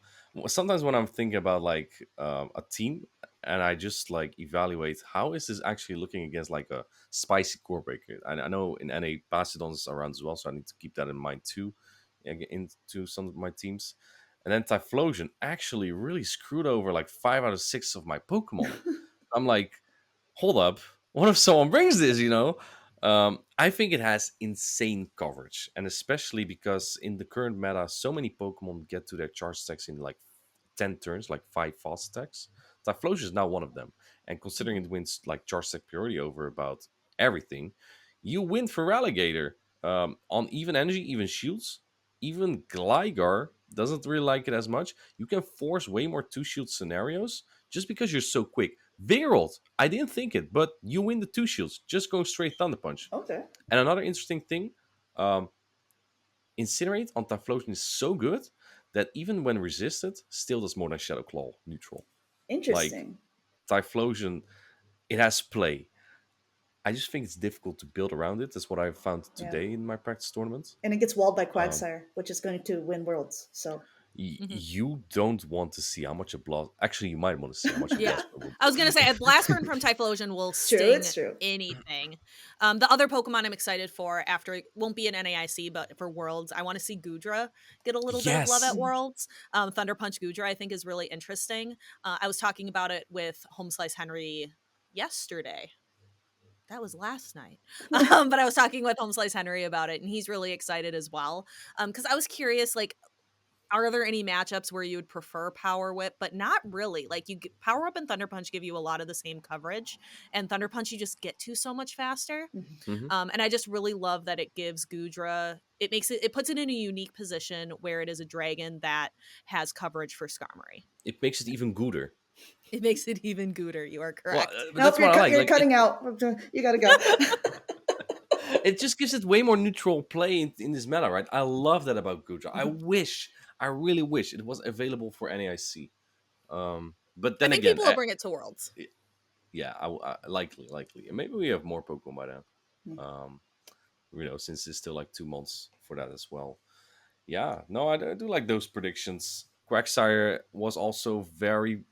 Sometimes when I'm thinking about like a team, and I just like evaluate how is this actually looking against like a spicy core breaker. I know in NA Bastodons around as well, so I need to keep that in mind too. Into some of my teams. And then Typhlosion actually really screwed over like 5 out of 6 of my Pokemon. I'm like, hold up, what if someone brings this, you know? I think it has insane coverage, and especially because in the current meta so many Pokemon get to their charge stacks in like 10 turns, like 5 fast attacks. Typhlosion is now one of them, and considering it wins like charge stack priority over about everything, you win for Alligator on even energy, even shields. Even Gligar doesn't really like it as much. You can force way more 2 shield scenarios just because you're so quick. Vigoroth, I didn't think it, but you win the 2 shields. Just go straight Thunder Punch. Okay. And another interesting thing, um, Incinerate on Typhlosion is so good that even when resisted, still does more than Shadow Claw neutral. Like Interesting. Typhlosion, it has play. I just think it's difficult to build around it. That's what I found Yeah. today in my practice tournament. And it gets walled by Um, Quagsire, which is going to win Worlds. So Mhm. you don't want to see how much a blast. Actually, you might want to see how much a Yeah. blast will I was gonna say a blast burn from Typhlosion will it's true. sting It's true. anything. The other Pokemon I'm excited for after it won't be an NAIC, but for Worlds, I want to see Goodra get a little bit of love Yes. at Worlds. Thunder Punch Goodra I think is really interesting. I was talking about it with Home Slice Henry yesterday. That was last night. But I was talking with Home Slice Henry about it, and he's really excited as well. Because I was curious, like are there any matchups where you would prefer Power Whip? But not really. Like Power Whip and Thunder Punch give you a lot of the same coverage, and Thunder Punch you just get to so much faster. Mm-hmm. And I just really love that it gives Gudra. It puts it in a unique position where it is a dragon that has coverage for Skarmory. It makes it even gooder. It makes it even gooder. You are Well, correct. that's what I like. You're Like, cutting out. You gotta go. it just gives it way more neutral play in this meta, right? I love that about Gudra. I really wish it was available for NAIC. But then I think again, people will bring it to Worlds. yeah, likely, and maybe we have more Pokemon by then. Mm. Since it's still like 2 months for that as well. Yeah, no, I do like those predictions. Quagsire was also very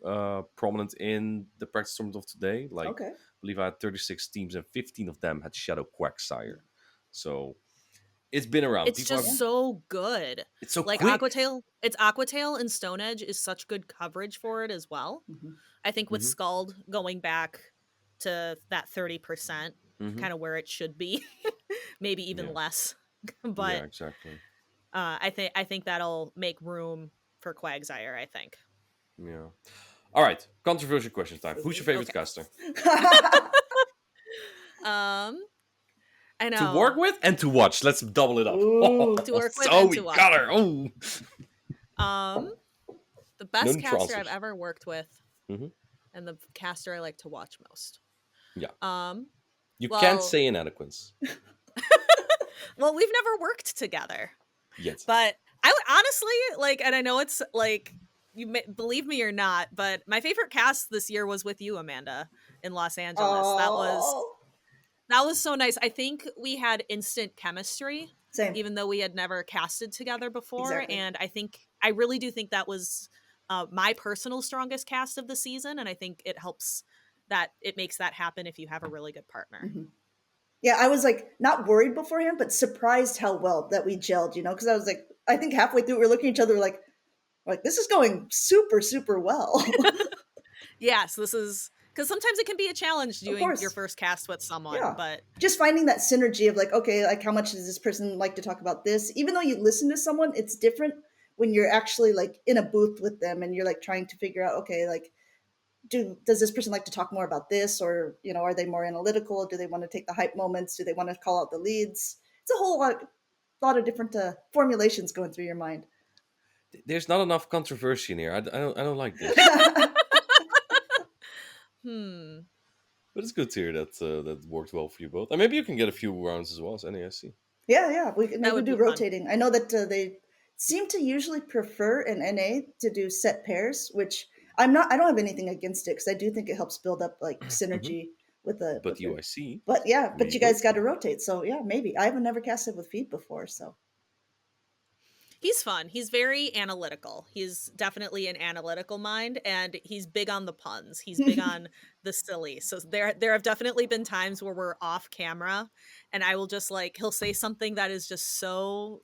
prominent in the practice tournament of today. Like, Okay. I believe I had 36 teams and 15 of them had Shadow Quagsire. So it's been around. It's just so good. It's so like quick. Aquatail and Stone Edge is such good coverage for it as well. Mm-hmm. I think with Scald going back to that 30%, kind of where it should be, maybe even less. But yeah, exactly. I think that'll make room for Quagsire, I think. Yeah. All right, controversial question time. Who's your favorite caster? I know. To work with and to watch. Let's double it up. To work with and to watch. Got her. Oh. The best No caster transfers. I've ever worked with, and the caster I like to watch most. Yeah. You can't say inadequates. Well, we've never worked together. Yet. But I would honestly, and I know it's you may believe me or not, but my favorite cast this year was with you, Amanda, in Los Angeles. That was so nice. I think we had instant chemistry. Same. Even though we had never casted together before. Exactly. And I really do think that was my personal strongest cast of the season. And I think it helps that it makes that happen if you have a really good partner. Mm-hmm. Yeah, I was not worried beforehand, but surprised how well that we gelled, because I was I think halfway through we were looking at each other like this is going super, super well. Yes, this is because sometimes it can be a challenge doing your first cast with someone, but just finding that synergy of okay, how much does this person like to talk about this? Even though you listen to someone, it's different when you're actually in a booth with them and you're trying to figure out, okay, does this person like to talk more about this, or are they more analytical? Do they want to take the hype moments? Do they want to call out the leads? It's a whole lot of different formulations going through your mind. There's not enough controversy in here. I don't like this. But it's good to hear that that worked well for you both. And maybe you can get a few rounds as well as NAIC. Yeah, we can maybe do rotating. Fun. I know that they seem to usually prefer in NA to do set pairs, which I don't have anything against it because I do think it helps build up synergy with the. But UIC. But yeah, but you guys got to rotate, so yeah, maybe I haven't never casted with Feed before, so. He's fun. He's very analytical. He's definitely an analytical mind, and he's big on the puns. He's big on the silly. So there have definitely been times where we're off camera, and I will just he'll say something that is just so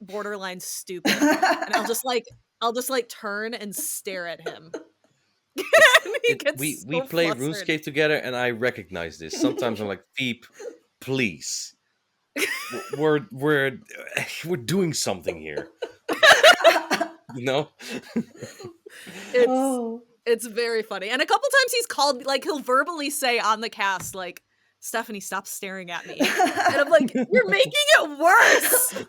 borderline stupid, and I'll just turn and stare at him. We play RuneScape together, and I recognize this. Sometimes I'm like, Veep, please. We're doing something here. It's very funny. And a couple times he's called, he'll verbally say on the cast, Stephanie, stop staring at me. And I'm like, you're making it worse.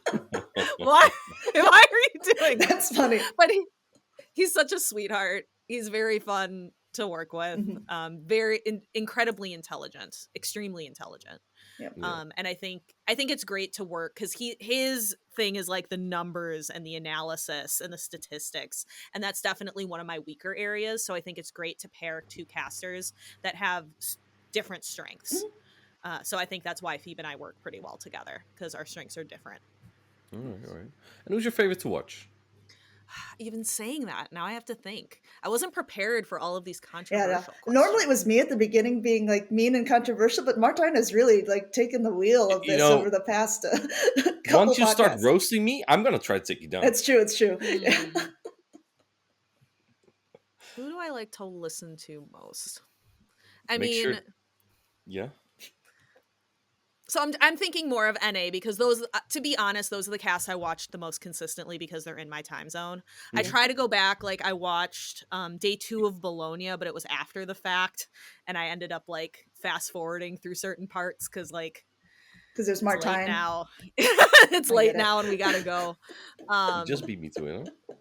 Why are you doing that? That's funny. But he's such a sweetheart. He's very fun to work with. Very incredibly intelligent, extremely intelligent. Yep. And I think it's great to work because his thing is the numbers and the analysis and the statistics, and that's definitely one of my weaker areas. So I think it's great to pair two casters that have different strengths. So I think that's why Phoebe and I work pretty well together because our strengths are different. All right. And who's your favorite to watch? Even saying that, now I have to think. I wasn't prepared for all of these controversial questions. Normally it was me at the beginning being mean and controversial, but Martijn has really taken the wheel of this over the past couple once you podcasts. Start roasting me, I'm gonna try to take you down. It's true. Who do I like to listen to most? So I'm thinking more of NA because those, to be honest, those are the casts I watched the most consistently because they're in my time zone. I Mhm. try to go back, like I watched day 2 of Bologna, but it was after the fact, and I ended up like fast forwarding through certain parts because like Because there's it's late Martijn. now. It's I late get it. now and we gotta go. You just beat me to it, huh?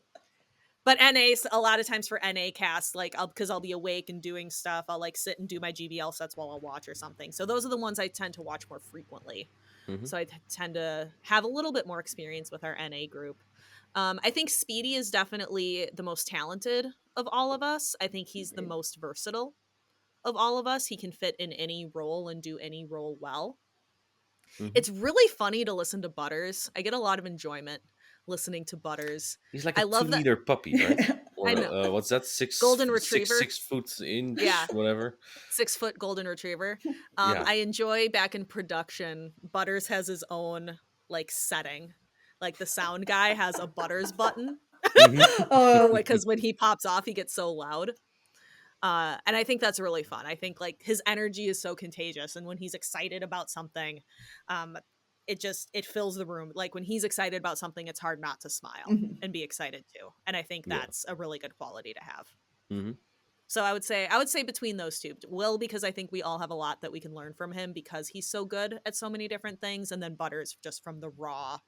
But NA, a lot of times for NA casts, like because I'll be awake and doing stuff, I'll like sit and do my GBL sets while I'll watch or something. So those are the ones I tend to watch more frequently. Mhm. So I tend to have a little bit more experience with our NA group. I think Speedy is definitely the most talented of all of us. I think he's the most versatile of all of us. He can fit in any role and do any role well. Mhm. It's really funny to listen to Butters. I get a lot of enjoyment listening to Butters. He's like a I love that. 2 liter puppy, right? Or I know. what's that? Six, Golden six, Retriever. 6 foot inch, Yeah. whatever. 6-foot golden retriever. Yeah. I enjoy back in production, Butters has his own like setting. Like the sound guy has a Butters button Mhm. for Oh, because when he pops off, he gets so loud. And I think that's really fun. I think like his energy is so contagious, and when he's excited about something, um, it fills the room. Like when he's excited about something, it's hard not to smile mhm. and be excited too. And I think Yeah. that's a really good quality to have. Mhm. So I would say between those two, Will, because I think we all have a lot that we can learn from him because he's so good at so many different things, and then Butters just from the raw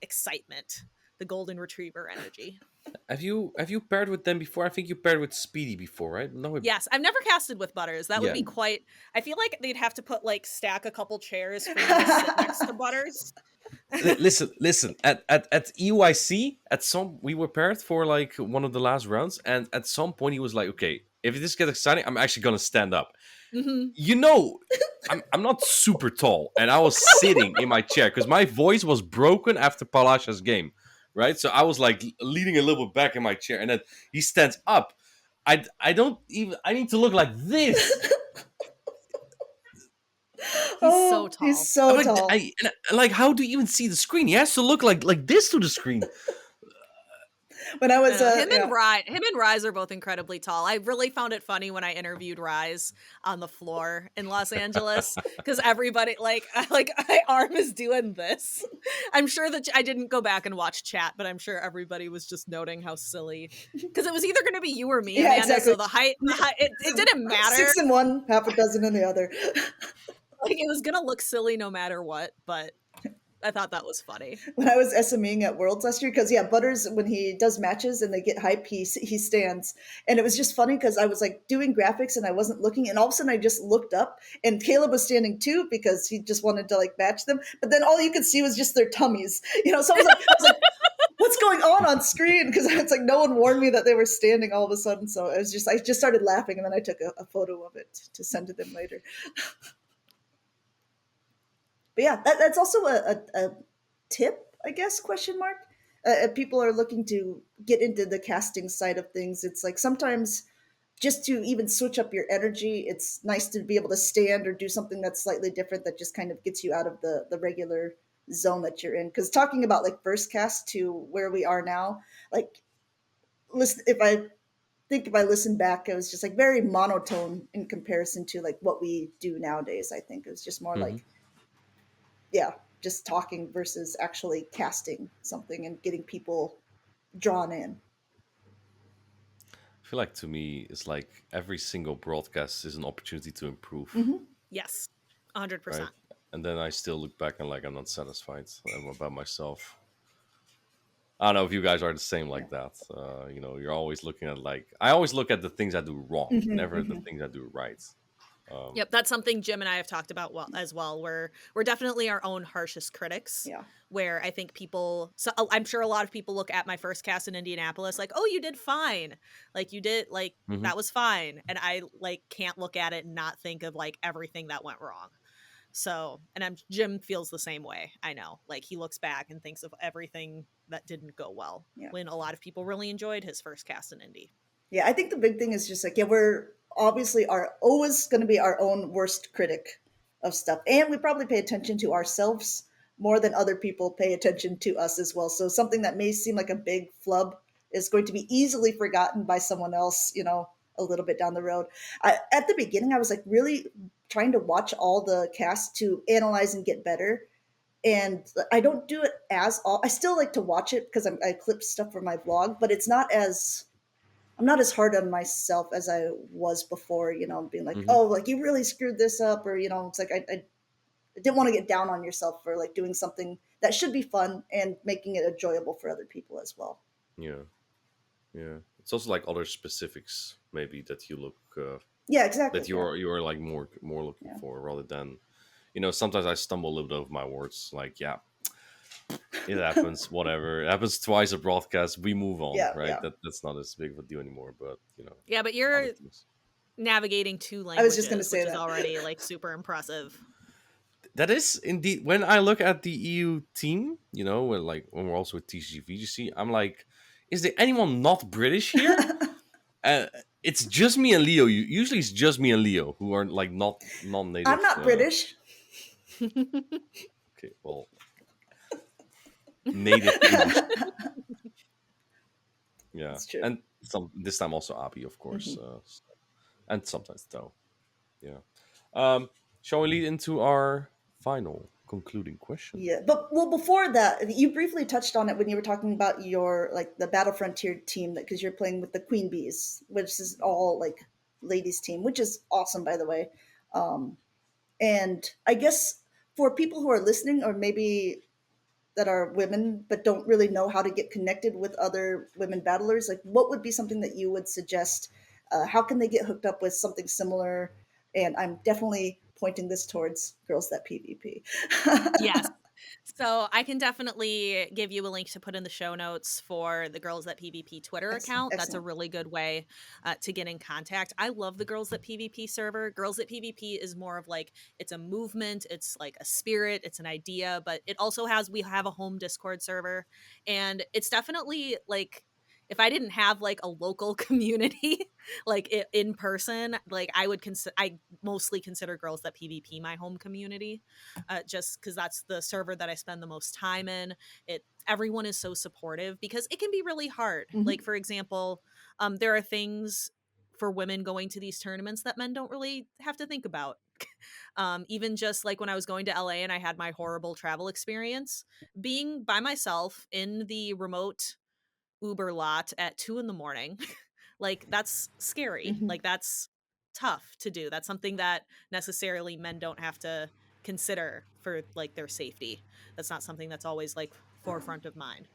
excitement, the golden retriever energy. Have you paired with them before? I think you paired with Speedy before, right? No. Yes, I've never casted with Butters. That would Yeah. be quite. I feel like they'd have to put like stack a couple chairs for me to sit next to Butters. Listen. At EYC, we were paired for like one of the last rounds, and at some point he was like, "Okay, if this gets exciting, I'm actually gonna stand up." Mm-hmm. You know, I'm not super tall, and I was sitting in my chair because my voice was broken after Palasha's game, right? So I was like leaning a little bit back in my chair, and then he stands up. I don't even. I need to look like this. He's so Oh, tall. he's I'm so like, tall. like, how do you even see the screen? He has to look like this to the screen. When I was, Him yeah. and Rise are both incredibly tall. I really found it funny when I interviewed Rise on the floor in Los Angeles because everybody like my arm is doing this. I'm sure that I didn't go back and watch chat, but I'm sure everybody was just noting how silly because it was either going to be you or me, Yeah, Amanda. exactly. So the height it didn't matter. 6 in one, half a dozen in the other. Like it was gonna look silly no matter what, but I thought that was funny. When I was SMing at Worlds last year, because yeah, Butters, when he does matches and they get hype, he stands, and it was just funny because I was like doing graphics and I wasn't looking, and all of a sudden I just looked up and Caleb was standing too because he just wanted to like match them, but then all you could see was just their tummies, you know. So I was like, what's going on screen? Because it's like no one warned me that they were standing all of a sudden. So I just started laughing, and then I took a photo of it to send to them later. But yeah, that's also a tip, I guess, question mark. If people are looking to get into the casting side of things, it's like sometimes just to even switch up your energy, it's nice to be able to stand or do something that's slightly different that just kind of gets you out of the regular zone that you're in. Because talking about like first cast to where we are now, like listen, if I listen back, it was just like very monotone in comparison to like what we do nowadays. I think it was just more Mhm. like, yeah, just talking versus actually casting something and getting people drawn in. I feel like to me, it's like every single broadcast is an opportunity to improve, Mm-hmm. Yes, right? 100%. And then I still look back and like I'm not satisfied about myself. I don't know if you guys are the same Yeah. like that. You're always looking at like I always look at the things I do wrong, Mm-hmm, never the mm-hmm. things I do right. Um, Yep, that's something Jim and I have talked about as well. We're definitely our own harshest critics. Yeah. Where I think people, so I'm sure a lot of people look at my first cast in Indianapolis like, oh, you did fine, like you did, like mhm. that was fine, and I like can't look at it and not think of like everything that went wrong. So, and Jim feels the same way. I know, like he looks back and thinks of everything that didn't go well Yeah. when a lot of people really enjoyed his first cast in Indy. Yeah, I think the big thing is just like, yeah, we're obviously are always going to be our own worst critic of stuff. And we probably pay attention to ourselves more than other people pay attention to us as well. So something that may seem like a big flub is going to be easily forgotten by someone else, you know, a little bit down the road. At the beginning, I was like really trying to watch all the casts to analyze and get better. And I don't do it as all. I still like to watch it because I clip stuff for my vlog, but I'm not as hard on myself as I was before. Being like, Hmm. oh, like you really screwed this up, or it's like I didn't want to get down on yourself for like doing something that should be fun and making it enjoyable for other people as well. Yeah, yeah. It's also like other specifics maybe that you look Yeah, exactly. that Yeah, you're like more looking yeah, for rather than sometimes I stumble a little bit over my words. Like, yeah, it happens. Whatever. It happens twice a broadcast. We move on, yeah, right? yeah. That's not as big of a deal anymore. But Yeah, but other you're things. navigating two I was just gonna languages, say which is that. already like super impressive. That is indeed when I look at the EU team. When we're also with TCGVGC, I'm like, is there anyone not British here? Uh, it's just me and Leo. Usually, it's just me and Leo who are like not I'm non-native. not British. Okay, well, native English. Yeah, It's true. and some this time also Abi, of course, Hmm. and sometimes Tao. Yeah. Um, shall we lead into our final concluding question? Yeah, but well, before that, you briefly touched on it when you were talking about your like the Battle Frontier team, that because you're playing with the Queen Bees, which is all like ladies team, which is awesome, by the way. Um, and I guess for people who are listening, or maybe that are women but don't really know how to get connected with other women battlers, like what would be something that you would suggest? How can they get hooked up with something similar? And I'm definitely pointing this towards girls that PvP. Yes. So I can definitely give you a link to put in the show notes for the Girls That PvP Twitter Excellent, account. That's a excellent. really good way to get in contact. I love the Girls That PvP server. Girls That PvP is more of like, it's a movement, it's like a spirit, it's an idea, but it also we have a home Discord server. And it's definitely like, if I didn't have like a local community, like in person, like I mostly consider Girls That PvP my home community, just because that's the server that I spend the most time in. Everyone is so supportive because it can be really hard. Like, Hmm. for example, there are things for women going to these tournaments that men don't really have to think about. Even just like when I was going to LA and I had my horrible travel experience, being by myself in the remote Uber lot at 2 in the morning, like that's scary. Hmm. Like that's tough to do. That's something that necessarily men don't have to consider for like their safety. That's not something that's always like forefront of mind.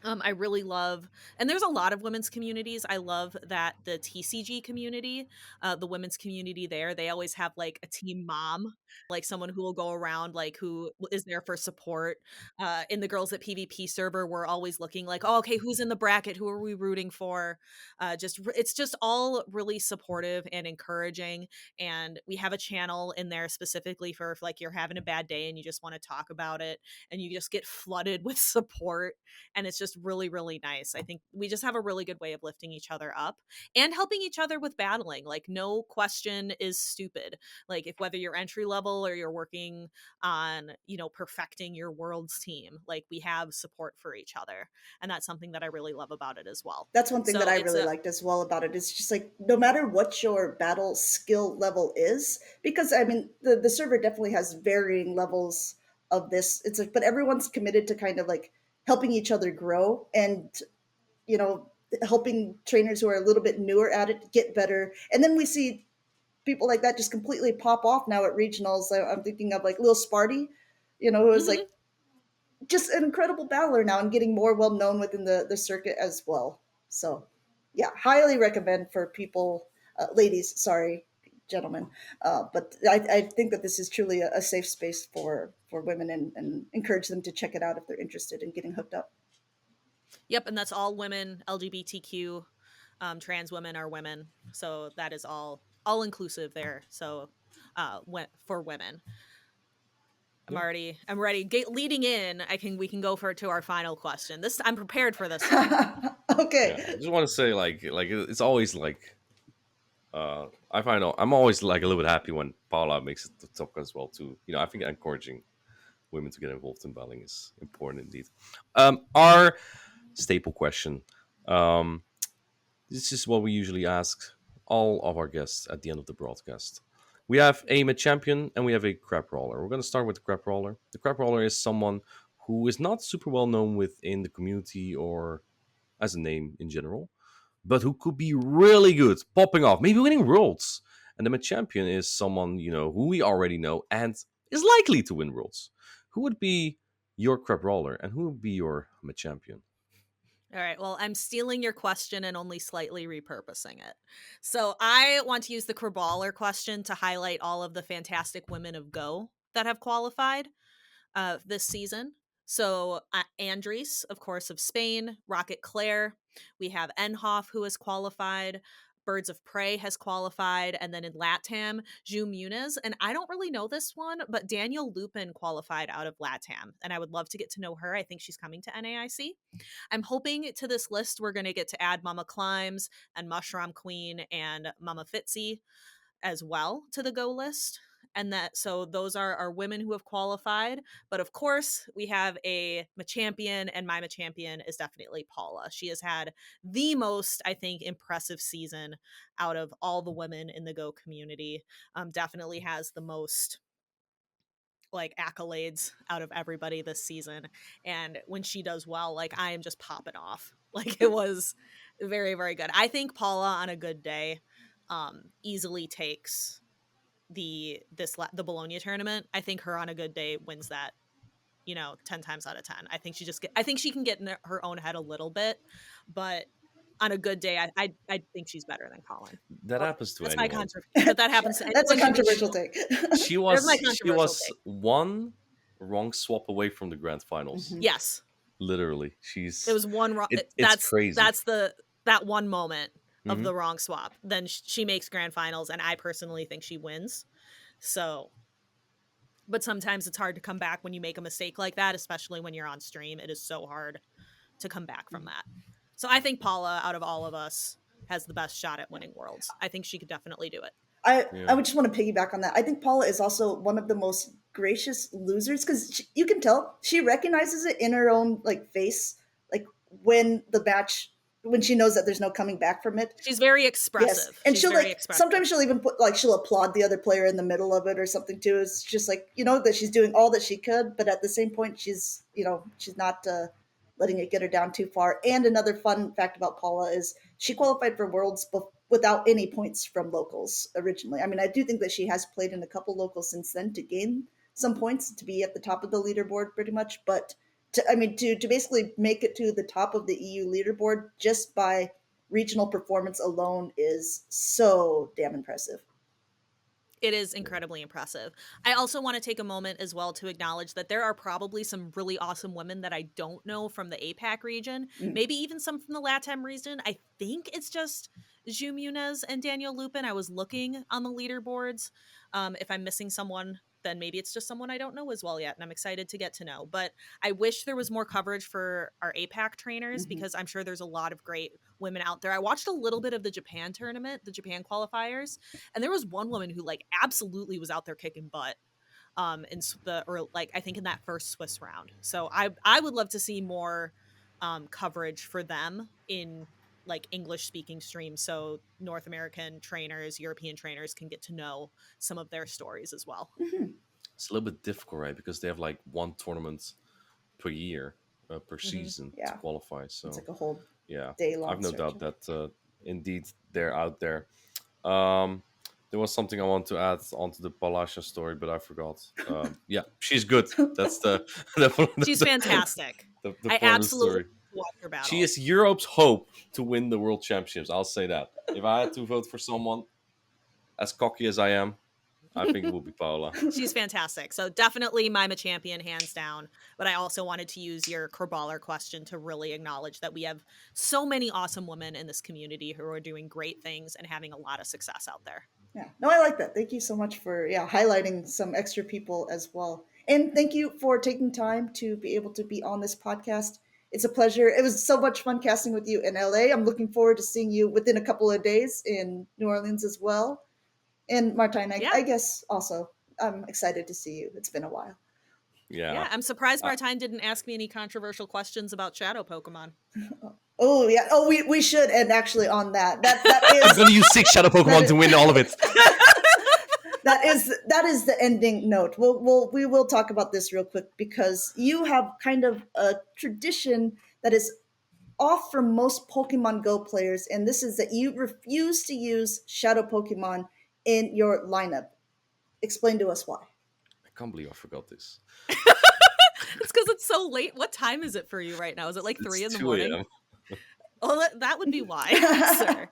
I really love, and there's a lot of women's communities. I love that the TCG community, the women's community there, they always have like a team mom, like someone who will go around, like who is there for support. In the Girls at PvP server, we're always looking like, oh, okay, who's in the bracket? Who are we rooting for? It's just all really supportive and encouraging. And we have a channel in there specifically for if like you're having a bad day and you just want to talk about it, and you just get flooded with support, and it's just really really nice. I think we just have a really good way of lifting each other up and helping each other with battling. Like no question is stupid. Like if whether you're entry level or you're working on perfecting your world's team, like we have support for each other, and that's something that I really love about it as well. That's one thing that So I it's really a liked as well about it. It's just like no matter what your battle skill level is, because I mean the server definitely has varying levels of this. It's like, but everyone's committed to kind of like helping each other grow, and you know helping trainers who are a little bit newer at it get better. And then we see people like that just completely pop off now at regionals. I'm thinking of like Lil Sparty, who is Mhm. like just an incredible battler now and getting more well known within the circuit as well. So, yeah, highly recommend for people, ladies, sorry, gentlemen. But I think that this is truly a safe space for women, and encourage them to check it out if they're interested in getting hooked up. Yep, and that's all women, LGBTQ, trans women are women, so that is all inclusive there. So for women, Yeah. I'm ready. Leading in, we can go to our final question. This I'm prepared for this one. Yeah. I Okay. just want to say, it's always like, I'm always like a little bit happy when Paula makes it to top as well too. I think encouraging women to get involved in battling is important indeed. Our staple question. This is what we usually ask all of our guests at the end of the broadcast. We have a mid champion and we have a crap roller. We're going to start with the crap roller. The crap roller is someone who is not super well known within the community or as a name in general, but who could be really good, popping off, maybe winning worlds. And the mid champion is someone, who we already know and is likely to win worlds. Who would be your crap roller and who would be your mid champion? All right. Well, I'm stealing your question and only slightly repurposing it. So I want to use the Kraballer question to highlight all of the fantastic women of Go that have qualified this season. So Andres, of course, of Spain, Rocket Claire. We have Enhoff, who has qualified. Birds of Prey has qualified. And then in LATAM, Ju Muniz. And I don't really know this one, but Daniel Lupin qualified out of LATAM. And I would love to get to know her. I think she's coming to NAIC. I'm hoping to this list we're going to get to add Mama Climbs and Mushroom Queen and Mama Fitzy as well to the Go list. And so those are our women who have qualified. But of course, we have a champion, and my champion is definitely Paula. She has had the most, I think, impressive season out of all the women in the Go community. Definitely has the most like accolades out of everybody this season, and when she does well, like I am just popping off. Like it was very, very good. I think Paula on a good day easily takes the Bologna tournament. I think her on a good day wins that, 10 times out of 10. I think she can get in her own head a little bit, but on a good day, I think she's better than Colin. That happens to That's anyone. my controversy, but that happens to That's a anyone. controversial take. She That's my was controversial take. one wrong swap away from the grand finals. Mhm. Yes. Literally, It was one wrong. It's crazy. That's that one moment of Mhm. the wrong swap. Then she makes grand finals, and I personally think she wins. So, but sometimes it's hard to come back when you make a mistake like that, especially when you're on stream. It is so hard to come back from that. So I think Paula, out of all of us, has the best shot at winning worlds. I think she could definitely do it. I would just want to piggyback on that. I think Paula is also one of the most gracious losers because you can tell she recognizes it in her own like face, like when she knows that there's no coming back from it. She's very expressive. Yes. And She's she'll very like expressive. sometimes she'll even she'll applaud the other player in the middle of it or something too. It's just like that she's doing all that she could, but at the same point she's not letting it get her down too far. And another fun fact about Paula is she qualified for Worlds without any points from locals originally. I mean, I do think that she has played in a couple locals since then to gain some points to be at the top of the leaderboard pretty much. But to basically make it to the top of the EU leaderboard just by regional performance alone is so damn impressive. It is incredibly impressive. I also want to take a moment as well to acknowledge that there are probably some really awesome women that I don't know from the APAC region, maybe even some from the LATAM region. I think it's just Ju Muniz and Daniel Lupin. I was looking on the leaderboards. If I'm missing someone, then maybe it's just someone I don't know as well yet, and I'm excited to get to know. But I wish there was more coverage for our APAC trainers because I'm sure there's a lot of great women out there. I watched a little bit of the Japan tournament, the Japan qualifiers, and there was one woman who like absolutely was out there kicking butt I think in that first Swiss round. So I would love to see more coverage for them in like English speaking streams, so North American trainers, European trainers can get to know some of their stories as well. It's a little bit difficult, right? Because they have like one tournament per year, per season to qualify. So it's like a whole yeah, day long. I've no doubt that indeed they're out there. There was something I want to add onto the Palasha story, but I forgot. Yeah, she's good. That's She's fantastic. The I absolutely watch her battle. She is Europe's hope to win the world championships. I'll say that. If I had to vote for someone, as cocky as I am, I think it would be Paula. She's fantastic. So definitely Mima champion, hands down. But I also wanted to use your Kraballer question to really acknowledge that we have so many awesome women in this community who are doing great things and having a lot of success out there. Yeah, no, I like that. Thank you so much for highlighting some extra people as well. And thank you for taking time to be able to be on this podcast. It's a pleasure. It was so much fun casting with you in LA. I'm looking forward to seeing you within a couple of days in New Orleans as well. And Martijn, I guess also, I'm excited to see you. It's been a while. Yeah, I'm surprised Martijn didn't ask me any controversial questions about shadow Pokemon. Oh yeah. Oh, we should end actually on that. That I'm is gonna use 6 shadow Pokemon to win all of it. that is the ending note. We will talk about this real quick because you have kind of a tradition that is off from most Pokemon Go players, and this is that you refuse to use Shadow Pokemon in your lineup. Explain to us why. I can't believe I forgot this. It's because it's so late. What time is it for you right now? Is it like 3 in the 2 morning? a.m. Oh, that would be why, sir.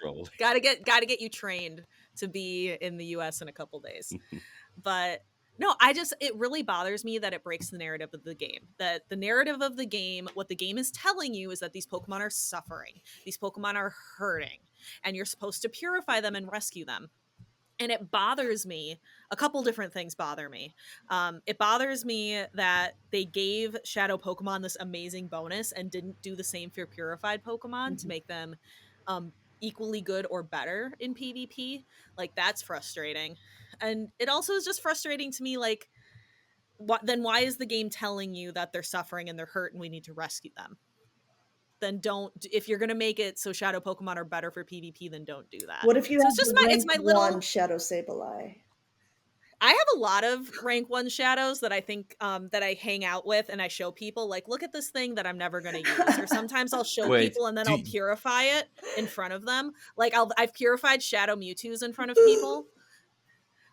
Probably. Gotta get you trained to be in the US in a couple days. But no, it really bothers me that it breaks the narrative of the game. That the narrative of the game, what the game is telling you is that these Pokemon are suffering. These Pokemon are hurting. And you're supposed to purify them and rescue them. And it bothers me. A couple different things bother me. It bothers me that they gave Shadow Pokemon this amazing bonus and didn't do the same for Purified Pokemon to make them equally good or better in PvP. Like, that's frustrating. And it also is just frustrating to me, like, then why is the game telling you that they're suffering and they're hurt and we need to rescue them? Then don't. If you're gonna make it so Shadow Pokemon are better for PvP, then don't do that. What if you So have it's just the it's my rank little 1 Shadow Sableye? I have a lot of rank 1 shadows that I think that I hang out with and I show people, like, look at this thing that I'm never going to use. Or sometimes I'll show Wait, people and then do I'll you- purify it in front of them. Like, I've purified Shadow Mewtwo's in front of people.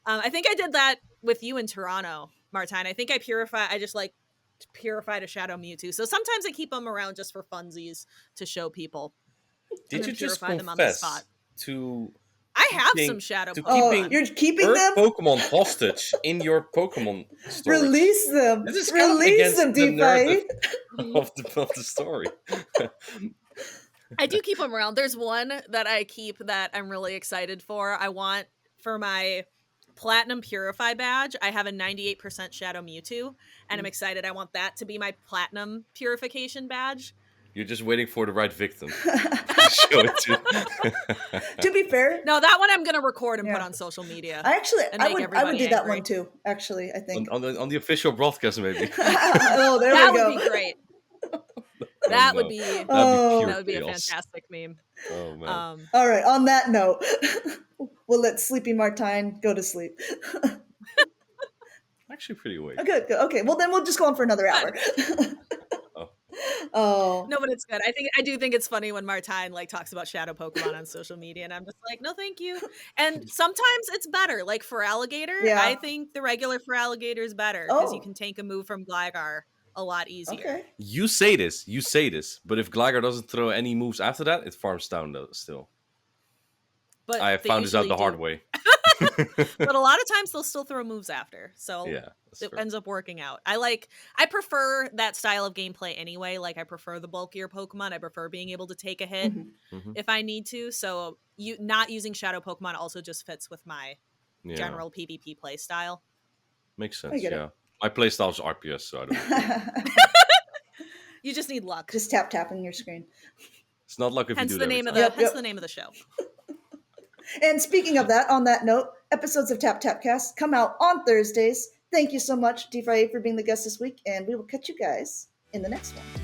I think I did that with you in Toronto, Martijn. I think I just like purified a Shadow Mewtwo. So sometimes I keep them around just for funsies to show people. Did then you just purify them on the confess spot. to I have keeping- some Shadow to Pokemon. keeping You're keeping Earth them? Pokemon hostage in your Pokemon storage? Release them. This is kind of Release against them, the narrative Dphie. of the story. I do keep them around. There's one that I keep that I'm really excited for. I want for my Platinum Purify badge, I have a 98% Shadow Mewtwo, and I'm excited. I want that to be my Platinum Purification badge. You're just waiting for the right victim to show it to. To be fair, No, that one I'm going to record and put Yeah. on social media. I and make would everybody do that angry. one too. Actually, I think. on the official broadcast, maybe. Oh, there That we go. would be great. That would be Oh. that would be a chaos. fantastic meme. Oh man. All right. On that note, we'll let Sleepy Martijn go to sleep. Actually, pretty awake. Oh, good. Okay. Well, then we'll just go on for another hour. Oh. No, but it's good. I do think it's funny when Martijn like talks about Shadow Pokemon on social media, and I'm just like, no, thank you. And sometimes it's better. Like for Alligator, Yeah. I think the regular for Alligator is better because you Oh. can take a move from Gligar a lot easier. Okay. You say this, but if Gligar doesn't throw any moves after that, it farms down though. Still, But I they found this out usually the hard do. way. But a lot of times they'll still throw moves after, so Yeah, that's it fair. ends up working out. I prefer that style of gameplay anyway. Like I prefer the bulkier Pokemon. I prefer being able to take a hit Mhm. if I need to. So you not using Shadow Pokemon also just fits with my Yeah, general PvP play style. makes sense. I get it. Yeah, my playstyle is RPS, so I don't. You just need luck. Just tapping your screen. It's not like if Hence you do the that name of every the time. Yep, hence the name of the show. And speaking of that, on that note, episodes of Tap Cast come out on Thursdays. Thank you so much, Dphie, for being the guest this week, and we will catch you guys in the next one.